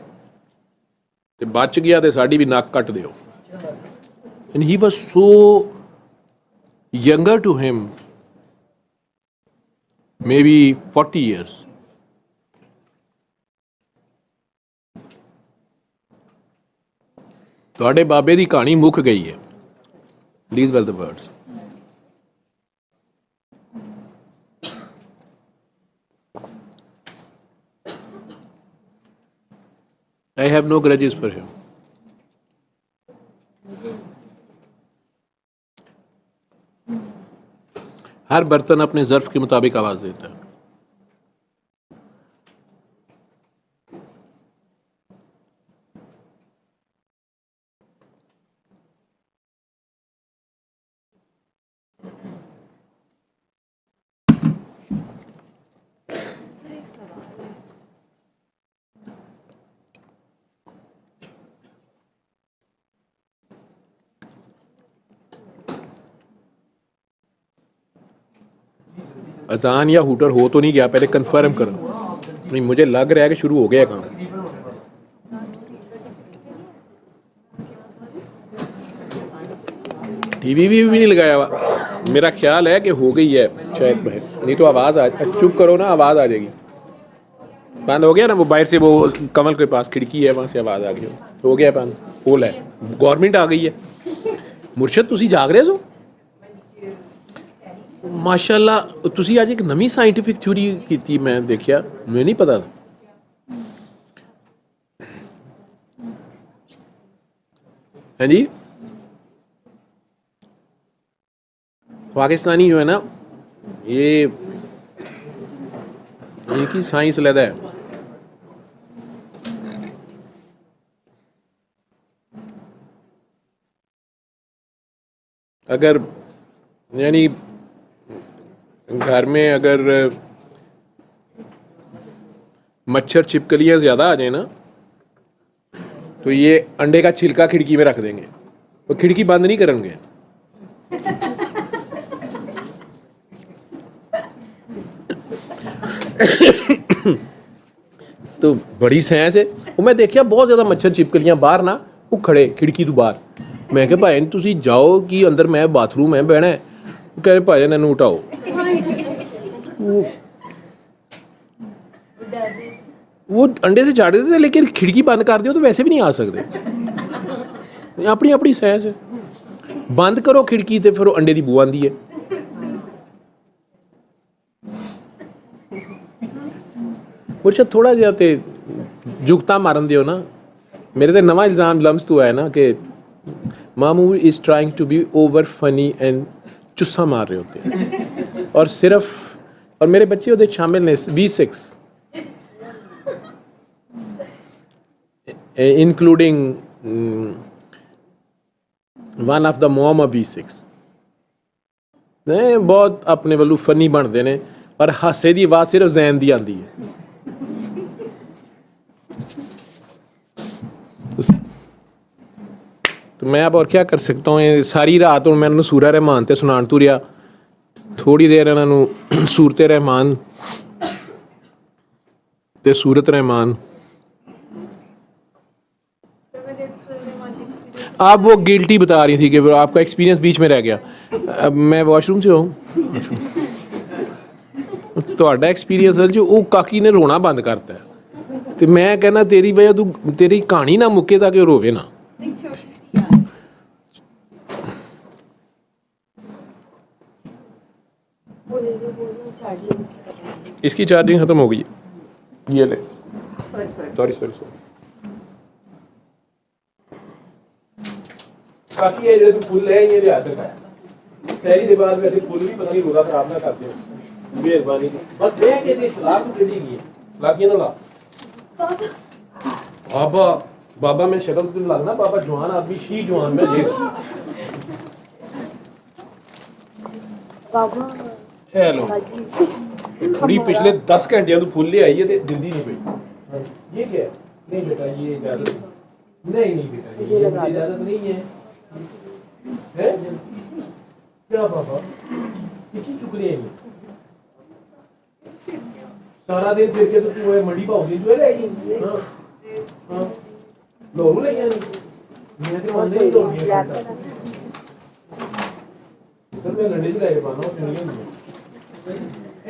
ते बच गया तो साड़ी भी नक कट दियो. And he was so younger to him, maybe 40 years. ਤੁਹਾਡੇ ਬਾਬੇ ਦੀ ਕਹਾਣੀ ਮੁੱਕ ਗਈ ਹੈ. These were the words. I have no grudges for him. हर बर्तन अपने ज़र्फ़ के मुताबिक आवाज़ देता है. अजान या हूटर हो तो नहीं गया, पहले कंफर्म करो. नहीं मुझे लग रहा है कि शुरू हो गया काम. टीवी भी नहीं लगाया हुआ. मेरा ख्याल है कि हो गई है शायद बाहर. नहीं तो आवाज़ आ, चुप करो ना, आवाज़ आ जाएगी. बंद हो गया ना. वो बाहर से वो कमल के पास खिड़की है, वहाँ से आवाज़ आ गई. हो गया बंद. होल है. गवर्नमेंट आ गई है. मुर्शद तुसी जाग रहे हो माशाल्लाह. तुसी आज एक नवी साइंटिफिक थ्योरी की मैं देखिया, मैं नहीं पता था. हाँ जी पाकिस्तानी जो है ना ये इनकी साइंस लदा है. अगर यानी घर में अगर मच्छर छिपकलियाँ ज़्यादा आ जाए ना, तो ये अंडे का छिलका खिड़की में रख देंगे, वो खिड़की बंद नहीं करेंगे। तो बड़ी सैंस है। वो मैं देखिया बहुत ज़्यादा मच्छर छिपकलियाँ बाहर ना, वो खड़े खिड़की तो बाहर। मैं क्या भाई तुसी जाओ कि अंदर मैं बाथरूम है बहना है, वो कह रहे भाई इन्हू उठाओ। वो अंडे से झाड़ देते थे, लेकिन खिड़की बंद कर दियो तो वैसे भी नहीं आ सकते। अपनी अपनी सैंस है। बंद करो खिड़की तो फिर अंडे की बू आती है। मुझे थोड़ा जिहा ते जुगता मारन दियो ना। मेरे ते नवा इल्ज़ाम लम्स तो है ना कि मामू is trying to be over funny and चुस्सा मार रहे होते हैं। और सिर्फ और मेरे बच्चे उहदे शामिल ने V6 including one of the mom of V6 ने बहुत अपने वालों फनी बनते हैं और हासे की आवाज़ सिर्फ जैन की आती है। तो मैं अब और क्या कर सकता हूँ। ये सारी रात हूँ मैं सूरा रहमान ते सुनान तू रहा, थोड़ी देर इन्होंने सूरत रहमान ते सूरत रहमान। आप वो गिल्टी बता रही थी कि आपका एक्सपीरियंस बीच में रह गया। अब मैं वॉशरूम से हूँ। ਤੁਹਾਡਾ एक्सपीरियंस है जो वो काकी ने रोना बंद करता है, तो मैं कहना तेरी वजह तू तेरी कहानी ना मुक्के ताकि वो रोवे ना। इसकी चार्जिंग खत्म हो गई। ये ले सॉरी सॉरी सॉरी। काकी ये जो फुल है ये लिया कर तेरी के बाद वैसे फुल भी पता नहीं रोगा खराब ना करते हो। मेहरबानी बस देख के देख ला तू चढ़ी गई लागी ना ला। बाबा बाबा मैं शक्ल तो लगना बाबा जवान आदमी शी जवान में देख बाबा हेलो पूरी पिछले 10 घंटे तो फुल ले आई है तो जल्दी नहीं पई। ये क्या है? नहीं बेटा ये इजाजत नहीं नहीं बेटा ये इजाजत नहीं है। हैं क्या बाबा कितनी चुकली है ये सारा दिन फिर के तो तू है मंडी पाओगी जो है हां हां लोरू ले जानी मैं तो मंदे ही लोरू है इधर मैं लंडे ही लाए पाना और नहीं है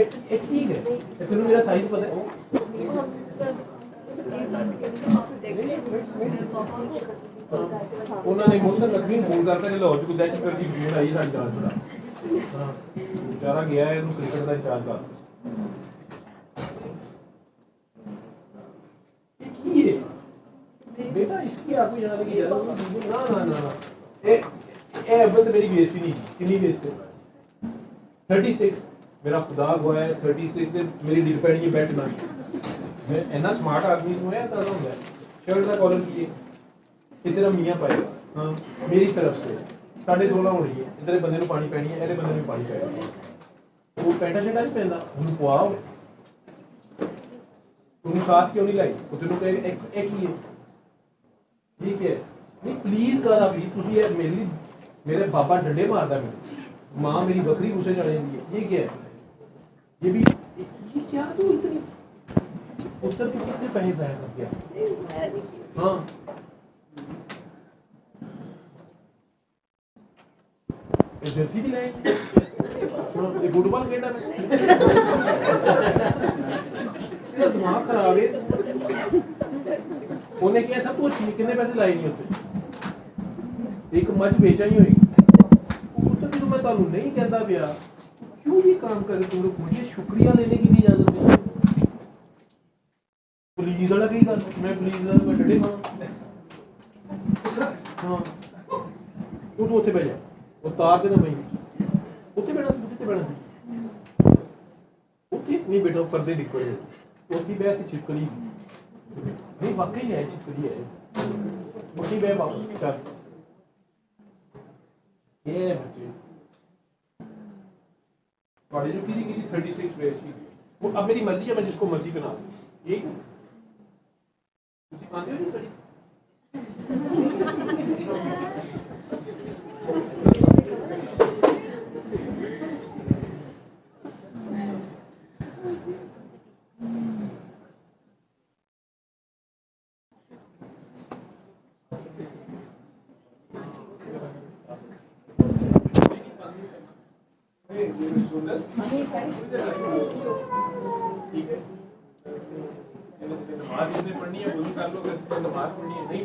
एक एक ठीक है तेरे मेरा साइज पता है। उन्होंने इमोशन रखनी फोन करता कि लाहौर कोई दहशतगर्दी भीड़ आई साडी जान दा। हां बेचारा गया है इन्होंने क्रिकेट का इंचार्ज का बेटा इसकी आपको यहाँ तक इजाजत ना ना ना ए अब तो मेरी बेइज्जती नहीं कितनी बेइज्जती 36 मेरा खुदा हुआ है 36 से मेरी डिग पैनी बैठ ना मैं इतना स्मार्ट आदमी हूँ है तरह होता है शर्ट का कॉलर किए इतना मियाँ पाएगा। हाँ मेरी तरफ से 16.5 होनी है इधर बंदे को पानी पैनी है इधर बंदे को पानी पैना वो पैंटा शर्टा नहीं पहनता उन्हें पुआओ तुम साथ क्यों नहीं लाई वो तेनों कहे एक ही है ठीक है नहीं प्लीज कर अभी तुसी है मेरे पापा डंडे मारता मेरे माँ मेरी बकरी गुस्से चढ़ जाती है। ये क्या है ये भी ये क्या तू इतनी उस तक कितने पैसे जाया कर दिया। हाँ जर्सी भी लाई ये फुटबॉल खेलना तेरा दिमाग खराब है उन्हें क्या सब कुछ कितने पैसे लाए नहीं होते एक मच बेचा ही होगी तो मैं तानू नहीं कहता पिया क्यों ये काम करे तुम लोग मुझे शुक्रिया लेने की भी इजाजत नहीं। प्लीज वाला की गल मैं प्लीज वाला मैं डटे हां उठ उठे बैठ जा वो तार दे ना भाई उठे बैठा उठे नहीं बेटा पर्दे लिख पड़े उठी बैठ के चिपकली नहीं वाकई है चिपकली है उठी बैठ वापस चल ये बच्चे ਤੁਹਾਡੀ ਜੋ ਕਿਹਦੀ 36 ਬੇਸ की वो अब मेरी मर्जी है मैं जिसको मर्जी बना दूं ये ਤੁਸੀਂ ਮੰਨਦੇ ਹੋ ਨਹੀਂ ਤੁਹਾਡੀ ठीक है नमाज जिसने पढ़नी है वो भी कर लो, अगर जिसने नमाज पढ़नी है नहीं